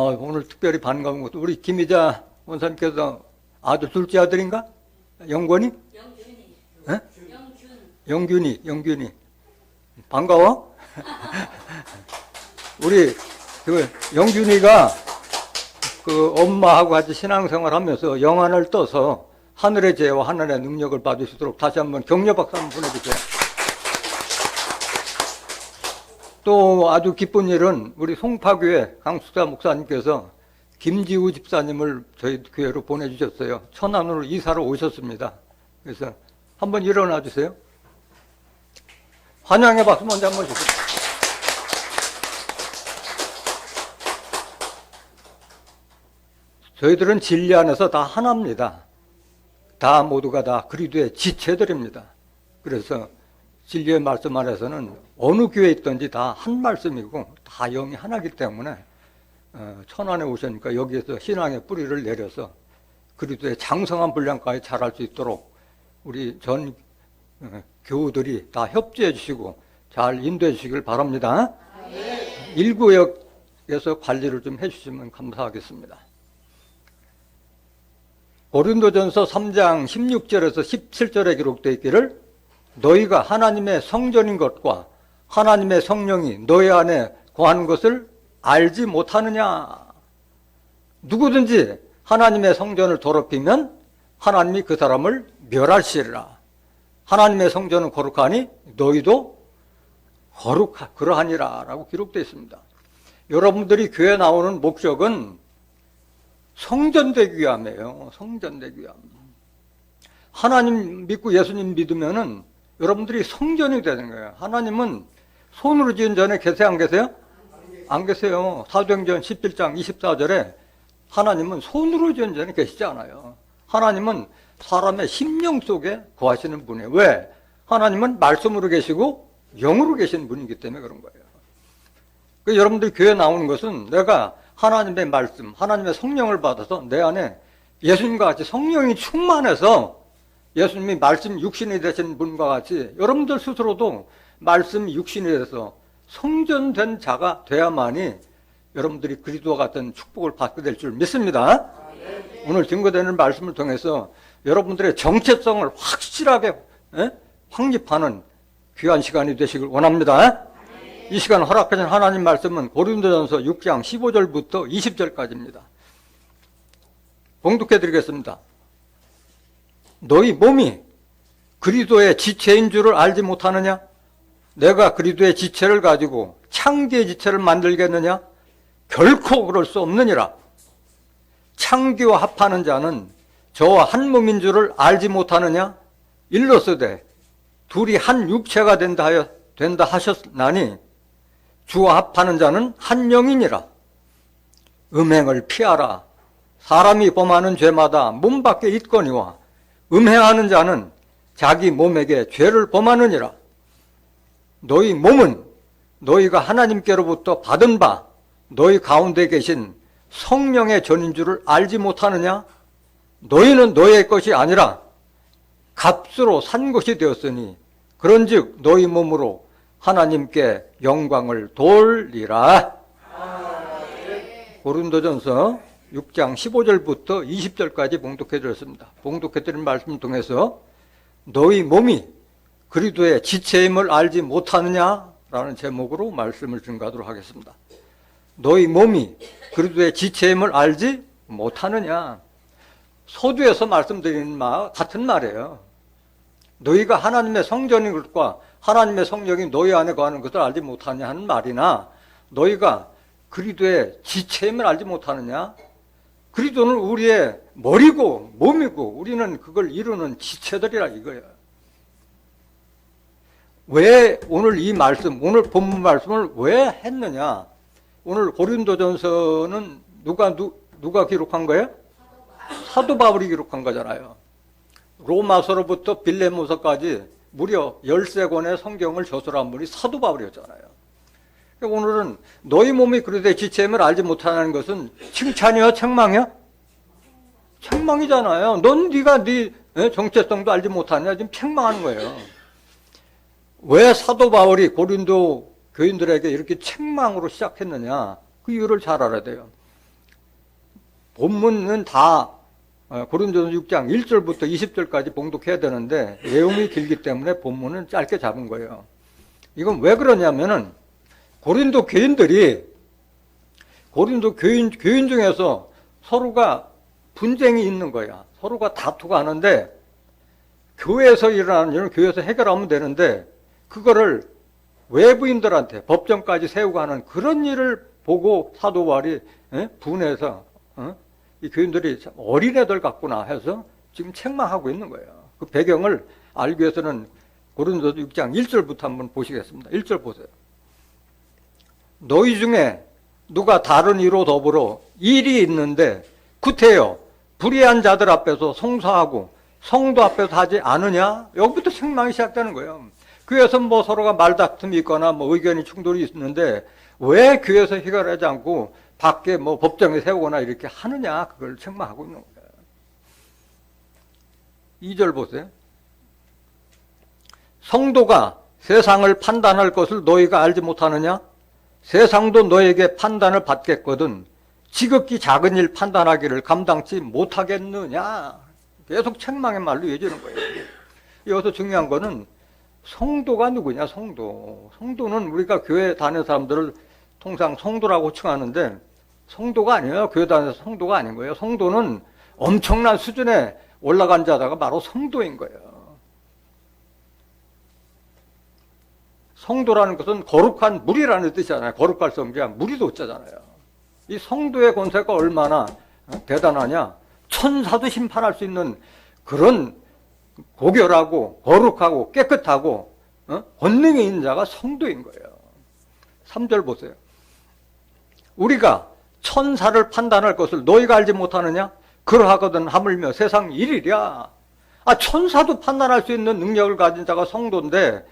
오늘 특별히 반가운 것도 우리 김희자 원사님께서 아들 둘째 아들인가? 영권이? 영균이. 에? 영균. 영균이. 반가워? 우리 그 영균이가 그 엄마하고 같이 신앙생활 하면서 영안을 떠서 하늘의 재와 하늘의 능력을 받으시도록 다시 한번 격려 박수 한번 보내주세요. 또 아주 기쁜 일은 우리 송파교회 강숙사 목사님께서 김지우 집사님을 저희 교회로 보내주셨어요. 천안으로 이사를 오셨습니다. 그래서 한번 일어나 주세요. 환영의 박수 먼저 한번 주세요. 저희들은 진리 안에서 다 하나입니다. 다 모두가 다 그리스도의 지체들입니다. 그래서 진리의 말씀 안에서는 어느 교회에 있든지 다 한 말씀이고 다 영이 하나이기 때문에 천안에 오시니까 여기에서 신앙의 뿌리를 내려서 그리스도의 장성한 분량까지 자랄 수 있도록 우리 전 교우들이 다 협조해 주시고 잘 인도해 주시길 바랍니다. 1구역에서 관리를 좀 해주시면 감사하겠습니다. 고린도전서 3장 16절에서 17절에 기록되어 있기를 너희가 하나님의 성전인 것과 하나님의 성령이 너희 안에 거하는 것을 알지 못하느냐. 누구든지 하나님의 성전을 더럽히면 하나님이 그 사람을 멸하시리라. 하나님의 성전은 거룩하니 너희도 그러하니라 라고 기록되어 있습니다. 여러분들이 교회 나오는 목적은 성전되기 위함이에요. 성전되기 위함. 하나님 믿고 예수님 믿으면은 여러분들이 성전이 되는 거예요. 하나님은 손으로 지은 전에 계세요? 안 계세요? 안 계세요. 사도행전 17장 24절에 하나님은 손으로 지은 전에 계시지 않아요. 하나님은 사람의 심령 속에 거하시는 분이에요. 왜? 하나님은 말씀으로 계시고 영으로 계시는 분이기 때문에 그런 거예요. 그러니까 여러분들이 교회 나오는 것은 내가 하나님의 말씀, 하나님의 성령을 받아서 내 안에 예수님과 같이 성령이 충만해서 예수님이 말씀 육신이 되신 분과 같이 여러분들 스스로도 말씀 육신이 돼서 성전된 자가 돼야만이 여러분들이 그리스도와 같은 축복을 받게 될 줄 믿습니다. 오늘 증거되는 말씀을 통해서 여러분들의 정체성을 확실하게 확립하는 귀한 시간이 되시길 원합니다. 이 시간 허락하신 하나님 말씀은 고린도전서 6장 15절부터 20절까지입니다. 봉독해 드리겠습니다. 너희 몸이 그리스도의 지체인 줄을 알지 못하느냐? 내가 그리스도의 지체를 가지고 창기의 지체를 만들겠느냐? 결코 그럴 수 없느니라. 창기와 합하는 자는 저와 한 몸인 줄을 알지 못하느냐? 일러서되 둘이 한 육체가 된다 하셨나니 주와 합하는 자는 한 영이니라. 음행을 피하라. 사람이 범하는 죄마다 몸 밖에 있거니와 음행하는 자는 자기 몸에게 죄를 범하느니라. 너희 몸은 너희가 하나님께로부터 받은 바 너희 가운데 계신 성령의 전인 줄을 알지 못하느냐? 너희는 너희의 것이 아니라 값으로 산 것이 되었으니 그런즉 너희 몸으로 하나님께 영광을 돌리라. 고린도전서 6장 15절부터 20절까지 봉독해 드렸습니다. 봉독해 드린 말씀을 통해서 너희 몸이 그리스도의 지체임을 알지 못하느냐라는 제목으로 말씀을 증거하도록 하겠습니다. 너희 몸이 그리스도의 지체임을 알지 못하느냐. 서두에서 말씀드리는 말 같은 말이에요. 너희가 하나님의 성전인 것과 하나님의 성령이 너희 안에 거하는 것을 알지 못하느냐 하는 말이나 너희가 그리스도의 지체임을 알지 못하느냐. 그리스도는 우리의 머리고 몸이고 우리는 그걸 이루는 지체들이라 이거예요. 왜 오늘 이 말씀, 오늘 본문 말씀을 왜 했느냐? 오늘 고린도전서는 누가 기록한 거예요? 사도 바울이 기록한 거잖아요. 로마서로부터 빌레모서까지 무려 13권의 성경을 저술한 분이 사도 바울이었잖아요. 오늘은 너희 몸이 그리스도의 지체임을 알지 못하는 것은 칭찬이야, 책망이야? 책망이잖아요. 넌 네가 네 정체성도 알지 못하냐? 지금 책망하는 거예요. 왜 사도 바울이 고린도 교인들에게 이렇게 책망으로 시작했느냐? 그 이유를 잘 알아야 돼요. 본문은 다 고린도전서 6장 1절부터 20절까지 봉독해야 되는데 내용이 길기 때문에 본문은 짧게 잡은 거예요. 이건 왜 그러냐면은 고린도 교인들이 고린도 교인 중에서 서로가 분쟁이 있는 거야. 서로가 다투고 하는데 교회에서 일어나는 일은 교회에서 해결하면 되는데 그거를 외부인들한테 법정까지 세우고 하는 그런 일을 보고 사도 바울이 분해서 이 교인들이 참 어린애들 같구나 해서 지금 책망하고 있는 거예요. 그 배경을 알기 위해서는 고린도서 6장 1절부터 한번 보시겠습니다. 1절 보세요. 너희 중에 누가 다른 이로 더불어 일이 있는데 구태여 불의한 자들 앞에서 송사하고 성도 앞에서 하지 않으냐? 여기부터 책망이 시작되는 거예요. 교회에서 뭐 서로가 말다툼이 있거나 뭐 의견이 충돌이 있는데 왜 교회에서 해결하지 않고 밖에 뭐 법정에 세우거나 이렇게 하느냐? 그걸 책망하고 있는 거예요. 2절 보세요. 성도가 세상을 판단할 것을 너희가 알지 못하느냐? 세상도 너에게 판단을 받겠거든 지극히 작은 일 판단하기를 감당치 못하겠느냐? 계속 책망의 말로 이어지는 거예요. 여기서 중요한 거는 성도가 누구냐? 성도는 우리가 교회 다니는 사람들을 통상 성도라고 칭하는데 성도가 아니에요. 교회 다니는 성도가 아닌 거예요. 성도는 엄청난 수준에 올라간 자다가 바로 성도인 거예요. 성도라는 것은 거룩한 물이라는 뜻이잖아요. 거룩할 성자, 물이 도자잖아요. 이 성도의 권세가 얼마나 대단하냐. 천사도 심판할 수 있는 그런 고결하고 거룩하고 깨끗하고 권능이 있는 자가 성도인 거예요. 3절 보세요. 우리가 천사를 판단할 것을 너희가 알지 못하느냐? 그러하거든 하물며 세상 일이랴. 천사도 판단할 수 있는 능력을 가진 자가 성도인데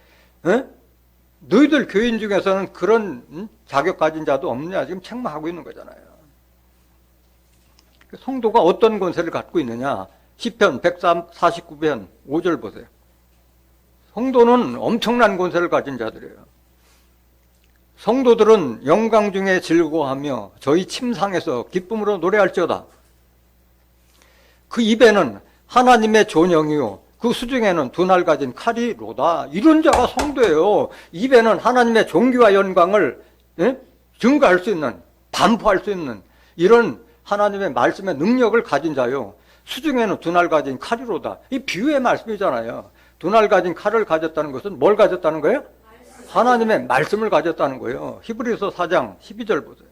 너희들 교인 중에서는 그런 자격 가진 자도 없느냐? 지금 책망하고 있는 거잖아요. 성도가 어떤 권세를 갖고 있느냐? 시편 149편 5절 보세요. 성도는 엄청난 권세를 가진 자들이에요. 성도들은 영광 중에 즐거워하며 저희 침상에서 기쁨으로 노래할지어다. 그 입에는 하나님의 존영이요 그 수중에는 두 날 가진 칼이로다. 이런 자가 성도예요. 입에는 하나님의 존귀와 영광을 증거할 수 있는, 반포할 수 있는 이런 하나님의 말씀의 능력을 가진 자요. 수중에는 두 날 가진 칼이로다. 이 비유의 말씀이잖아요. 두 날 가진 칼을 가졌다는 것은 뭘 가졌다는 거예요? 하나님의 말씀을 가졌다는 거예요. 히브리서 4장 12절 보세요.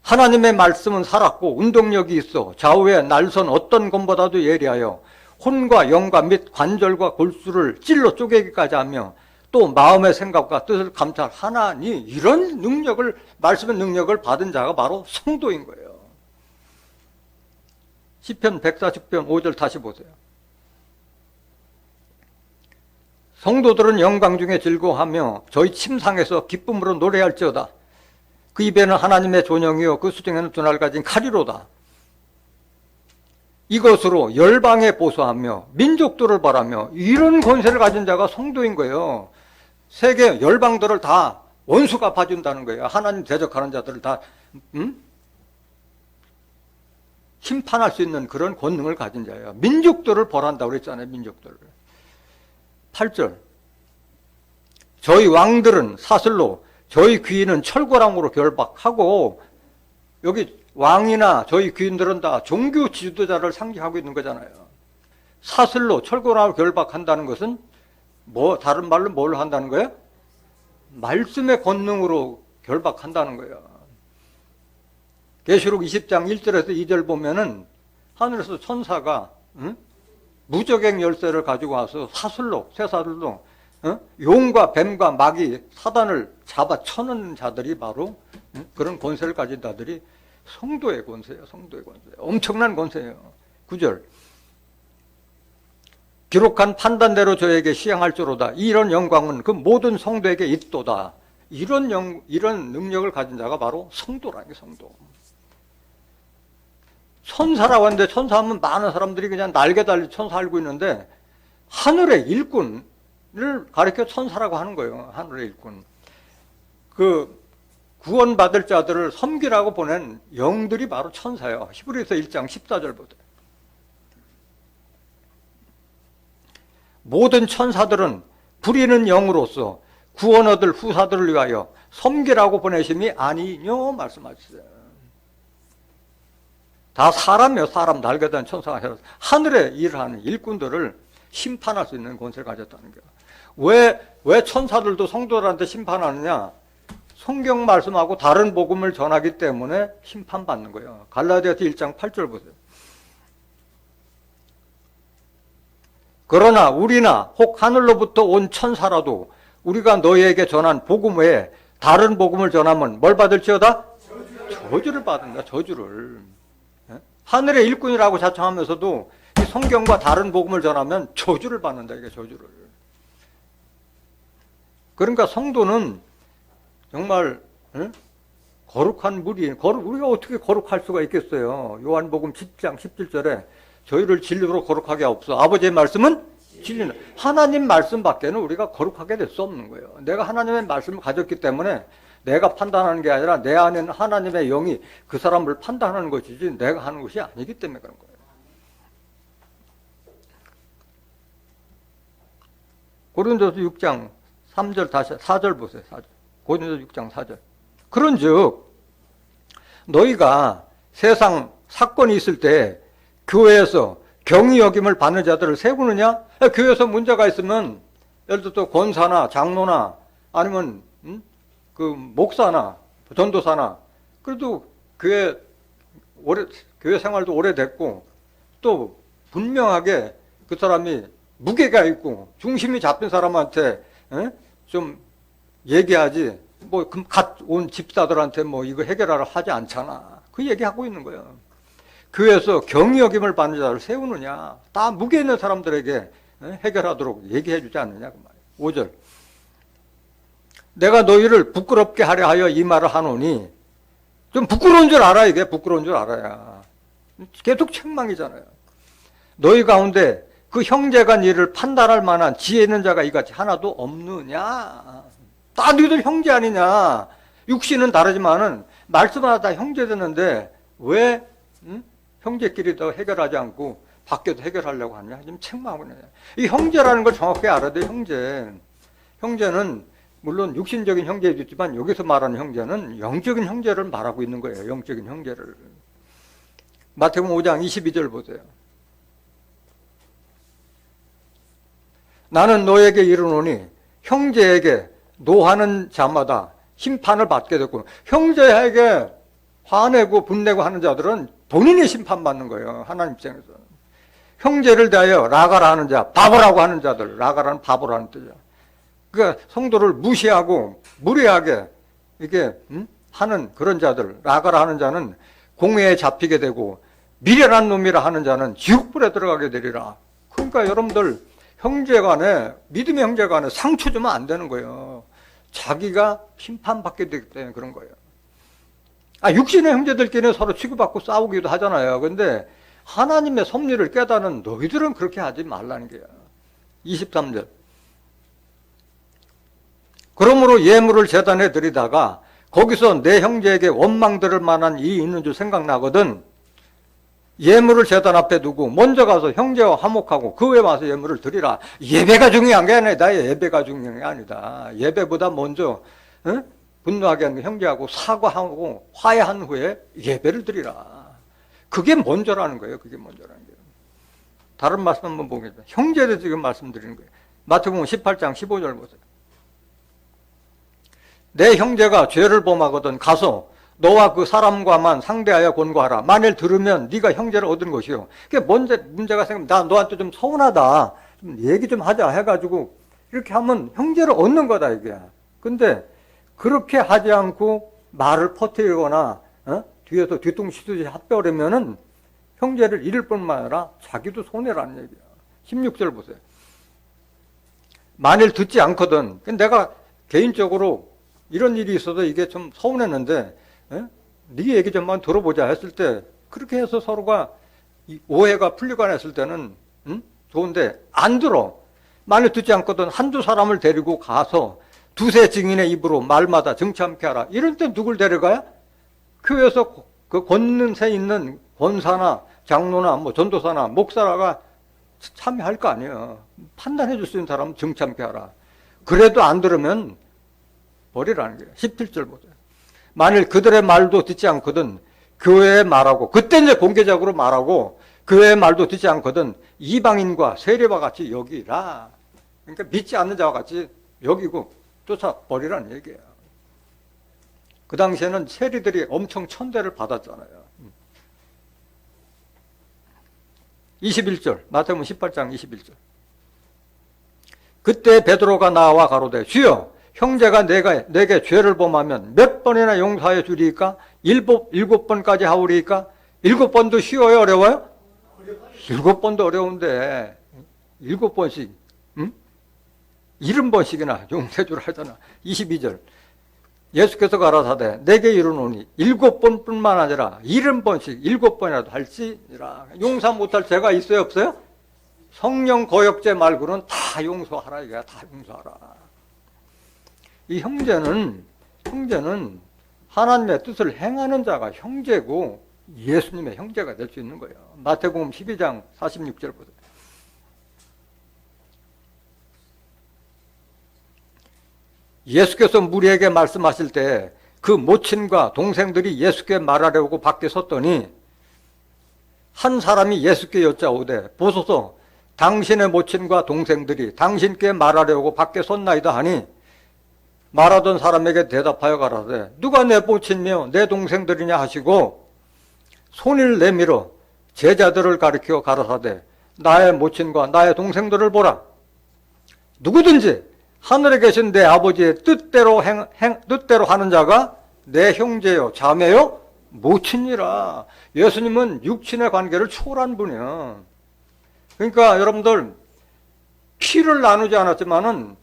하나님의 말씀은 살았고 운동력이 있어 좌우의 날선 어떤 검보다도 예리하여 혼과 영과 및 관절과 골수를 찔러 쪼개기까지 하며 또 마음의 생각과 뜻을 감찰하나니 이런 능력을 말씀의 능력을 받은 자가 바로 성도인 거예요. 시편 140편 5절 다시 보세요. 성도들은 영광 중에 즐거워하며 저희 침상에서 기쁨으로 노래할지어다. 그 입에는 하나님의 존영이요 그 수중에는 두 날 가진 칼이로다. 이것으로 열방에 보수하며 민족들을 벌하며 이런 권세를 가진 자가 성도인 거예요. 세계 열방들을 다 원수가 봐준다는 거예요. 하나님 대적하는 자들을 다 심판할 수 있는 그런 권능을 가진 자예요. 민족들을 벌한다고 그랬잖아요. 민족들을. 8절 저희 왕들은 사슬로 저희 귀인은 철거랑으로 결박하고 여기 왕이나 저희 귀인들은 다 종교 지도자를 상징하고 있는 거잖아요. 사슬로 철거랑으로 결박한다는 것은 뭐 다른 말로 뭘 한다는 거예요? 말씀의 권능으로 결박한다는 거예요. 계시록 20장 1절에서 2절 보면은 하늘에서 천사가 무적행 열쇠를 가지고 와서 사슬로 쇠사슬로 용과 뱀과 마귀 사단을 잡아 쳐는 자들이 바로 그런 권세를 가진 자들이 성도의 권세예요. 성도의 권세. 엄청난 권세예요. 9절 기록한 판단대로 저에게 시행할지로다. 이런 영광은 그 모든 성도에게 있도다. 이런 능력을 가진 자가 바로 성도라는 게 성도. 천사라고 하는데 천사하면 많은 사람들이 그냥 날개 달린 천사 알고 있는데 하늘의 일꾼을 가리켜 천사라고 하는 거예요. 하늘의 일꾼. 그 구원받을 자들을 섬기라고 보낸 영들이 바로 천사예요. 히브리서 1장 14절 보세요. 모든 천사들은 부리는 영으로서 구원 얻을 후사들을 위하여 섬기라고 보내심이 아니뇨 말씀하셨어요. 다 사람이요, 사람. 날개 단 천사가 아니라 하늘에 일하는 일꾼들을 심판할 수 있는 권세를 가졌다는 거예요. 왜 천사들도 성도들한테 심판하느냐? 성경 말씀하고 다른 복음을 전하기 때문에 심판받는 거예요. 갈라디아서 1장 8절 보세요. 그러나 우리나 혹 하늘로부터 온 천사라도 우리가 너희에게 전한 복음 외에 다른 복음을 전하면 뭘 받을지어다? 저주를 받는다. 저주를. 하늘의 일꾼이라고 자청하면서도 이 성경과 다른 복음을 전하면 저주를 받는다. 이게 저주를. 그러니까 성도는 정말 거룩한 물이, 우리가 어떻게 거룩할 수가 있겠어요? 요한복음 10장 17절에 저희를 진리로 거룩하게 하옵소서. 아버지의 말씀은 진리는. 하나님 말씀밖에는 우리가 거룩하게 될 수 없는 거예요. 내가 하나님의 말씀을 가졌기 때문에 내가 판단하는 게 아니라 내 안에는 하나님의 영이 그 사람을 판단하는 것이지 내가 하는 것이 아니기 때문에 그런 거예요. 고린도서 6장 3절 다시 4절 보세요. 4절. 고린도서 6장 4절. 그런즉 너희가 세상 사건이 있을 때 교회에서 경위 여김을 받는 자들을 세우느냐? 교회에서 문제가 있으면 예를 들어서 권사나 장로나 아니면 그 목사나 전도사나 그래도 교회 생활도 오래됐고 또 분명하게 그 사람이 무게가 있고 중심이 잡힌 사람한테 좀 얘기하지 뭐 갓 온 집사들한테 뭐 이거 해결하라 하지 않잖아. 그 얘기하고 있는 거예요. 교회에서 경위 여김을 받는 자를 세우느냐? 다 무게 있는 사람들에게 해결하도록 얘기해 주지 않느냐 그 말이에요. 5절. 내가 너희를 부끄럽게 하려 하여 이 말을 하노니 좀 부끄러운 줄 알아. 이게 부끄러운 줄 알아야. 계속 책망이잖아요. 너희 가운데 그 형제가 너희를 판단할 만한 지혜 있는 자가 이같이 하나도 없느냐? 다 너희들 형제 아니냐? 육신은 다르지만은 말씀하다 다 형제 되는데 왜 형제끼리 더 해결하지 않고 밖에도 해결하려고 하냐? 지금 책망하고 있냐? 이 형제라는 걸 정확히 알아야 돼요. 형제는 물론 육신적인 형제도 있지만 여기서 말하는 형제는 영적인 형제를 말하고 있는 거예요. 영적인 형제를. 마태복음 5장 22절 보세요. 나는 너에게 이르노니 형제에게 노하는 자마다 심판을 받게 됐고, 형제에게 화내고 분내고 하는 자들은 본인이 심판받는 거예요. 하나님 입장에서. 형제를 대하여 라가라 하는 자, 바보라고 하는 자들, 라가라는 바보라는 뜻이야. 그러니까 성도를 무시하고 무례하게 이게 하는 그런 자들, 라가라 하는 자는 공회에 잡히게 되고 미련한 놈이라 하는 자는 지옥불에 들어가게 되리라. 그러니까 여러분들 형제간에, 믿음의 형제간에 상처 주면 안 되는 거예요. 자기가 심판받게 되기 때문에 그런 거예요. 육신의 형제들끼리는 서로 치고받고 싸우기도 하잖아요. 근데 하나님의 섭리를 깨닫는 너희들은 그렇게 하지 말라는 거야. 23절. 그러므로 예물을 제단에 드리다가 거기서 내 형제에게 원망 들을 만한 일이 있는 줄 생각나거든 예물을 제단 앞에 두고 먼저 가서 형제와 화목하고 그 후에 와서 예물을 드리라. 예배가 중요한 게 아니다. 예배가 중요한 게 아니다. 예배보다 먼저 분노하게 하는 형제하고 사과하고 화해한 후에 예배를 드리라. 그게 먼저라는 거예요. 그게 먼저라는 거예요. 다른 말씀 한번 보겠습니다. 형제를 지금 말씀드리는 거예요. 마태복음 18장 15절 보세요. 내 형제가 죄를 범하거든 가서 너와 그 사람과만 상대하여 권고하라. 만일 들으면 네가 형제를 얻은 것이요. 그게 문제가 생기면 나 너한테 좀 서운하다. 좀 얘기 좀 하자 해가지고 이렇게 하면 형제를 얻는 거다 이게. 근데 그렇게 하지 않고 말을 퍼뜨리거나 뒤에서 뒤통수 치듯이 합병하려면은 형제를 잃을 뿐만 아니라 자기도 손해라는 얘기야. 16절 보세요. 만일 듣지 않거든. 내가 개인적으로 이런 일이 있어서 이게 좀 서운했는데 네 얘기 좀만 들어보자 했을 때 그렇게 해서 서로가 오해가 풀리거나 했을 때는 좋은데 안 들어. 만일 듣지 않거든 한두 사람을 데리고 가서 두세 증인의 입으로 말마다 정치함께 하라. 이럴 때 누굴 데려가야? 교회에서 그 권능세 있는 권사나 장로나 뭐 전도사나 목사라가 참여할 거 아니에요. 판단해 줄 수 있는 사람은 정치함께 하라. 그래도 안 들으면 버리라는 거예요. 17절 보세요. 만일 그들의 말도 듣지 않거든 교회에 말하고, 그때 이제 공개적으로 말하고, 교회의 말도 듣지 않거든 이방인과 세례와 같이 여기라. 그러니까 믿지 않는 자와 같이 여기고 쫓아버리라는 얘기예요. 그 당시에는 세리들이 엄청 천대를 받았잖아요. 21절, 마태복음 18장 21절. 그때 베드로가 나와 가로되 주여, 형제가 내게 죄를 범하면 몇 번이나 용서하여 주리이까? 일곱 번까지 하오리이까? 7번도 쉬워요, 어려워요? 7번도 어려운데 7번씩 70번씩이나 용서해 주라 하잖아. 22절. 예수께서 가라사대 내게 이르노니 7번뿐만 아니라 70번씩 7번이라도 할지니라. 용서 못할 죄가 있어요, 없어요? 성령 거역죄 말고는 다 용서하라 이거야. 다 용서하라. 이 형제는 하나님의 뜻을 행하는 자가 형제고 예수님의 형제가 될 수 있는 거예요. 마태복음 12장 46절 보세요. 예수께서 무리에게 말씀하실 때 그 모친과 동생들이 예수께 말하려고 밖에 섰더니 한 사람이 예수께 여짜오되 보소서 당신의 모친과 동생들이 당신께 말하려고 밖에 섰나이다 하니 말하던 사람에게 대답하여 가라사대 누가 내 모친이며 내 동생들이냐 하시고 손을 내밀어 제자들을 가리켜 가라사대 나의 모친과 나의 동생들을 보라. 누구든지 하늘에 계신 내 아버지의 뜻대로 뜻대로 하는 자가 내 형제요 자매요 모친이라. 예수님은 육친의 관계를 초월한 분이에요. 그러니까 여러분들 피를 나누지 않았지만은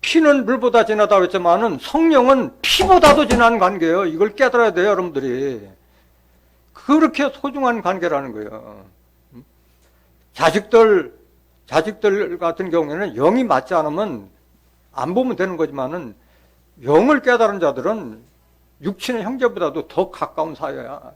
피는 물보다 진하다고 했지만은 성령은 피보다도 진한 관계예요. 이걸 깨달아야 돼요, 여러분들이. 그렇게 소중한 관계라는 거예요. 자식들 같은 경우에는 영이 맞지 않으면 안 보면 되는 거지만은 영을 깨달은 자들은 육친의 형제보다도 더 가까운 사이야.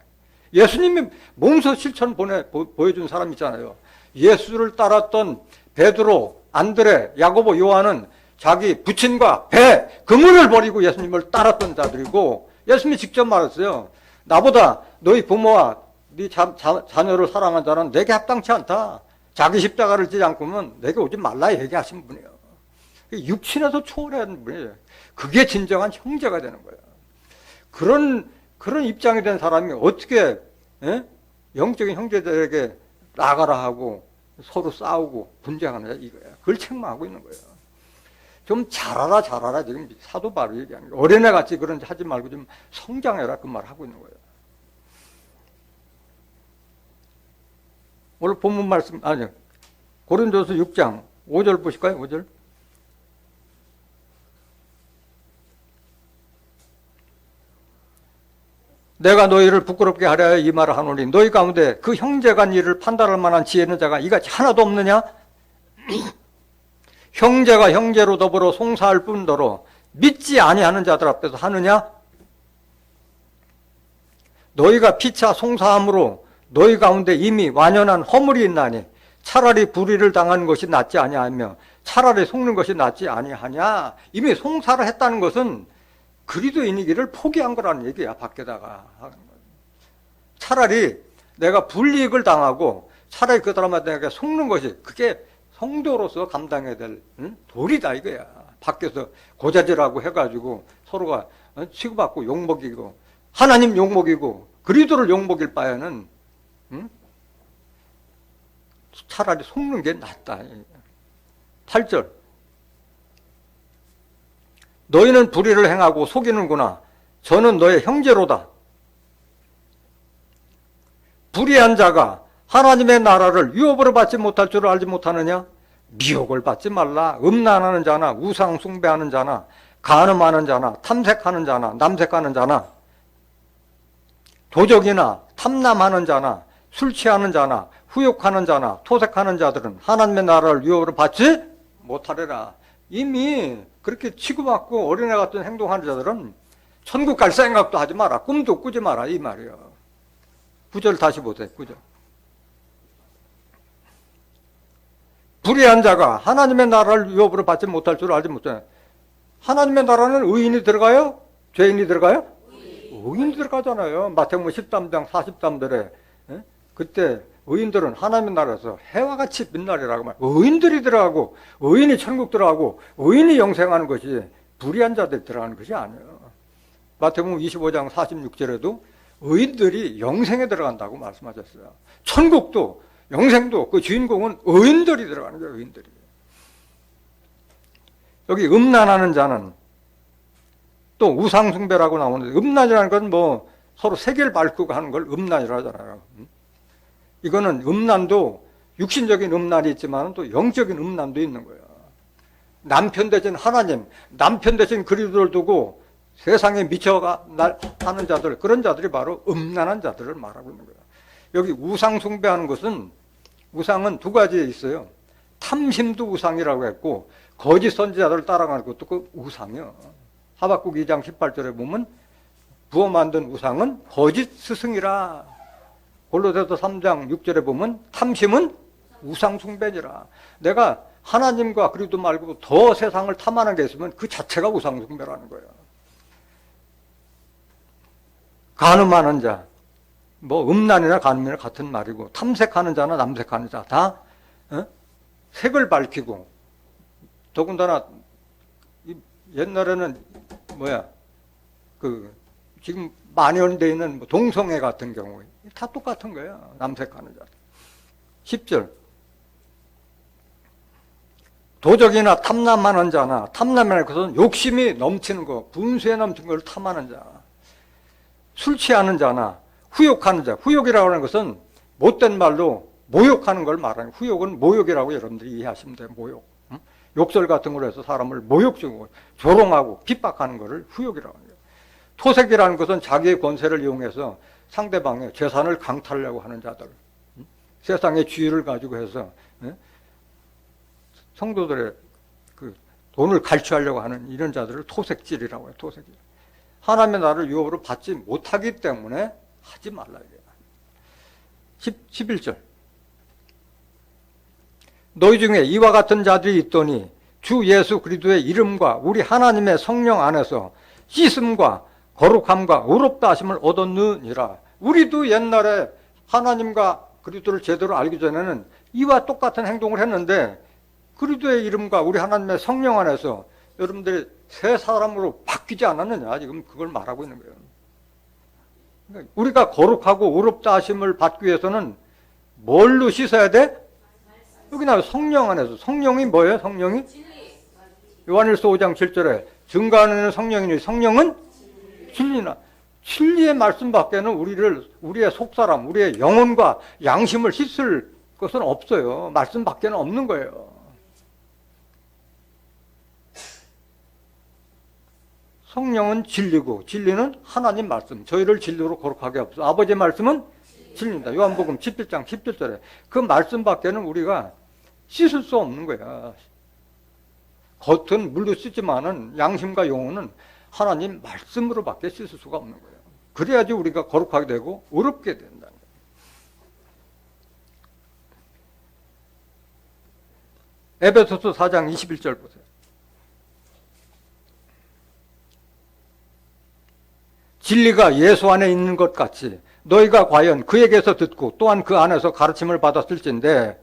예수님이 몸소 실천 보여준 사람 있잖아요. 예수를 따랐던 베드로, 안드레, 야고보, 요한은 자기 부친과 배, 그물을 버리고 예수님을 따랐던 자들이고 예수님이 직접 말했어요. 나보다 너희 부모와 네 자녀를 사랑한 자는 내게 합당치 않다. 자기 십자가를 지지 않고는 내게 오지 말라 얘기하신 분이에요. 육신에서 초월한 분이에요. 그게 진정한 형제가 되는 거예요. 그런 입장이 된 사람이 어떻게 영적인 형제들에게 나가라 하고 서로 싸우고 분쟁하느냐 이거야. 그걸 책망하고 있는 거예요. 좀 잘하라 지금 사도 바로 얘기하는 거예요. 어린애같이 그런 하지 말고 좀 성장해라 그 말 하고 있는 거예요. 오늘 본문 말씀 아니요. 고린도서 6장 5절 보실까요? 5절. 내가 너희를 부끄럽게 하려 하여 이 말을 하노니 너희 가운데 그 형제간 일을 판단할 만한 지혜 있는 자가 이같이 하나도 없느냐? 형제가 형제로 더불어 송사할 뿐더러 믿지 아니하는 자들 앞에서 하느냐? 너희가 피차 송사함으로 너희 가운데 이미 완연한 허물이 있나니 차라리 불의를 당하는 것이 낫지 아니하며 차라리 속는 것이 낫지 아니하냐? 이미 송사를 했다는 것은 그리스도인이기를 포기한 거라는 얘기야. 밖에다가 차라리 내가 불이익을 당하고 차라리 그 사람한테 내가 속는 것이 그게 성도로서 감당해야 될 도리다 이거야. 밖에서 고자질하고 해가지고 서로가 치고받고 욕먹이고 하나님 욕먹이고 그리스도를 욕먹일 바에는 차라리 속는 게 낫다. 8절. 너희는 불의를 행하고 속이는구나. 저는 너의 형제로다. 불의한 자가 하나님의 나라를 유업으로 받지 못할 줄을 알지 못하느냐? 미혹을 받지 말라. 음란하는 자나 우상 숭배하는 자나 간음하는 자나 탐색하는 자나 남색하는 자나 도적이나 탐남하는 자나 술 취하는 자나 후욕하는 자나 토색하는 자들은 하나님의 나라를 유업으로 받지 못하리라. 이미 그렇게 치고받고 어린애 같은 행동하는 자들은 천국 갈 생각도 하지 마라. 꿈도 꾸지 마라. 이 말이에요. 9절 다시 보세요. 9절. 불의한 자가 하나님의 나라를 유업으로 받지 못할 줄 알지 못해. 하나님의 나라는 의인이 들어가요? 죄인이 들어가요? 의인이 들어가잖아요. 마태복음 13장 43절에 그때 의인들은 하나님의 나라에서 해와 같이 빛나리라고 말. 의인들이 들어가고 의인이 천국 들어가고 의인이 영생하는 것이 불의한 자들이 들어가는 것이 아니에요. 마태복음 25장 46절에도 의인들이 영생에 들어간다고 말씀하셨어요. 천국도 영생도 그 주인공은 의인들이 들어가는 거예요. 의인들이. 여기 음란하는 자는 또 우상숭배라고 나오는데, 음란이라는 건 뭐 서로 세계를 밝히고 하는 걸 음란이라고 하잖아요. 이거는 음란도 육신적인 음란이 있지만 또 영적인 음란도 있는 거예요. 남편 대신 하나님, 남편 대신 그리스도를 두고 세상에 미쳐가는 자들, 그런 자들이 바로 음란한 자들을 말하고 있는 거예요. 여기 우상 숭배하는 것은, 우상은 두 가지 있어요. 탐심도 우상이라고 했고 거짓 선지자들을 따라가는 것도 그 우상이요. 하박국 2장 18절에 보면 부어 만든 우상은 거짓 스승이라. 골로새서 3장 6절에 보면 탐심은 우상 숭배니라. 내가 하나님과 그리스도 말고 더 세상을 탐하는 게 있으면 그 자체가 우상 숭배라는 거예요. 간음하는 자, 뭐 음란이나 간음이나 같은 말이고, 탐색하는 자나 남색하는 자 다 색을 밝히고, 더군다나 옛날에는 지금 만연되어 있는 동성애 같은 경우에 다 똑같은 거예요. 남색하는 자. 10절. 도적이나 탐남하는 자나, 탐남이라는 것은 욕심이 넘치는 거, 분수에 넘치는 걸 탐하는 자. 술 취하는 자나 후욕하는 자. 후욕이라고 하는 것은 못된 말로 모욕하는 걸 말하는 거예요. 후욕은 모욕이라고 여러분들이 이해하시면 돼요. 모욕. 욕설 같은 걸로 해서 사람을 모욕주고 조롱하고 핍박하는 것을 후욕이라고 하는 거예요. 토색이라는 것은 자기의 권세를 이용해서 상대방의 재산을 강탈하려고 하는 자들. 세상의 지위를 가지고 해서 성도들의 그 돈을 갈취하려고 하는 이런 자들을 토색질이라고 해요. 토색질. 하나님의 나라를 유업으로 받지 못하기 때문에 하지 말라 이래요. 11절. 너희 중에 이와 같은 자들이 있더니 주 예수 그리스도의 이름과 우리 하나님의 성령 안에서 씻음과 거룩함과 의롭다 하심을 얻었느니라. 우리도 옛날에 하나님과 그리스도를 제대로 알기 전에는 이와 똑같은 행동을 했는데, 그리스도의 이름과 우리 하나님의 성령 안에서 여러분들이 새 사람으로 바뀌지 않았느냐, 지금 그걸 말하고 있는 거예요. 그러니까 우리가 거룩하고 의롭다 하심을 받기 위해서는 뭘로 씻어야 돼? 여기 나와요. 성령 안에서. 성령이 뭐예요? 성령이? 요한일서 5장 7절에 증거하는 성령이니 성령은 진리나. 진리의 말씀 밖에는 우리의 속사람, 우리의 영혼과 양심을 씻을 것은 없어요. 말씀 밖에는 없는 거예요. 성령은 진리고 진리는 하나님 말씀. 저희를 진리로 거룩하게 하옵소서. 아버지의 말씀은 진리입니다. 요한복음 17장 17절에 그 말씀 밖에는 우리가 씻을 수 없는 거야. 겉은 물로 씻지만은 양심과 영혼은 하나님 말씀으로밖에 씻을 수가 없는 거예요. 그래야지 우리가 거룩하게 되고 의롭게 된다는 거예요. 에베소서 4장 21절 보세요. 진리가 예수 안에 있는 것 같이 너희가 과연 그에게서 듣고 또한 그 안에서 가르침을 받았을진데,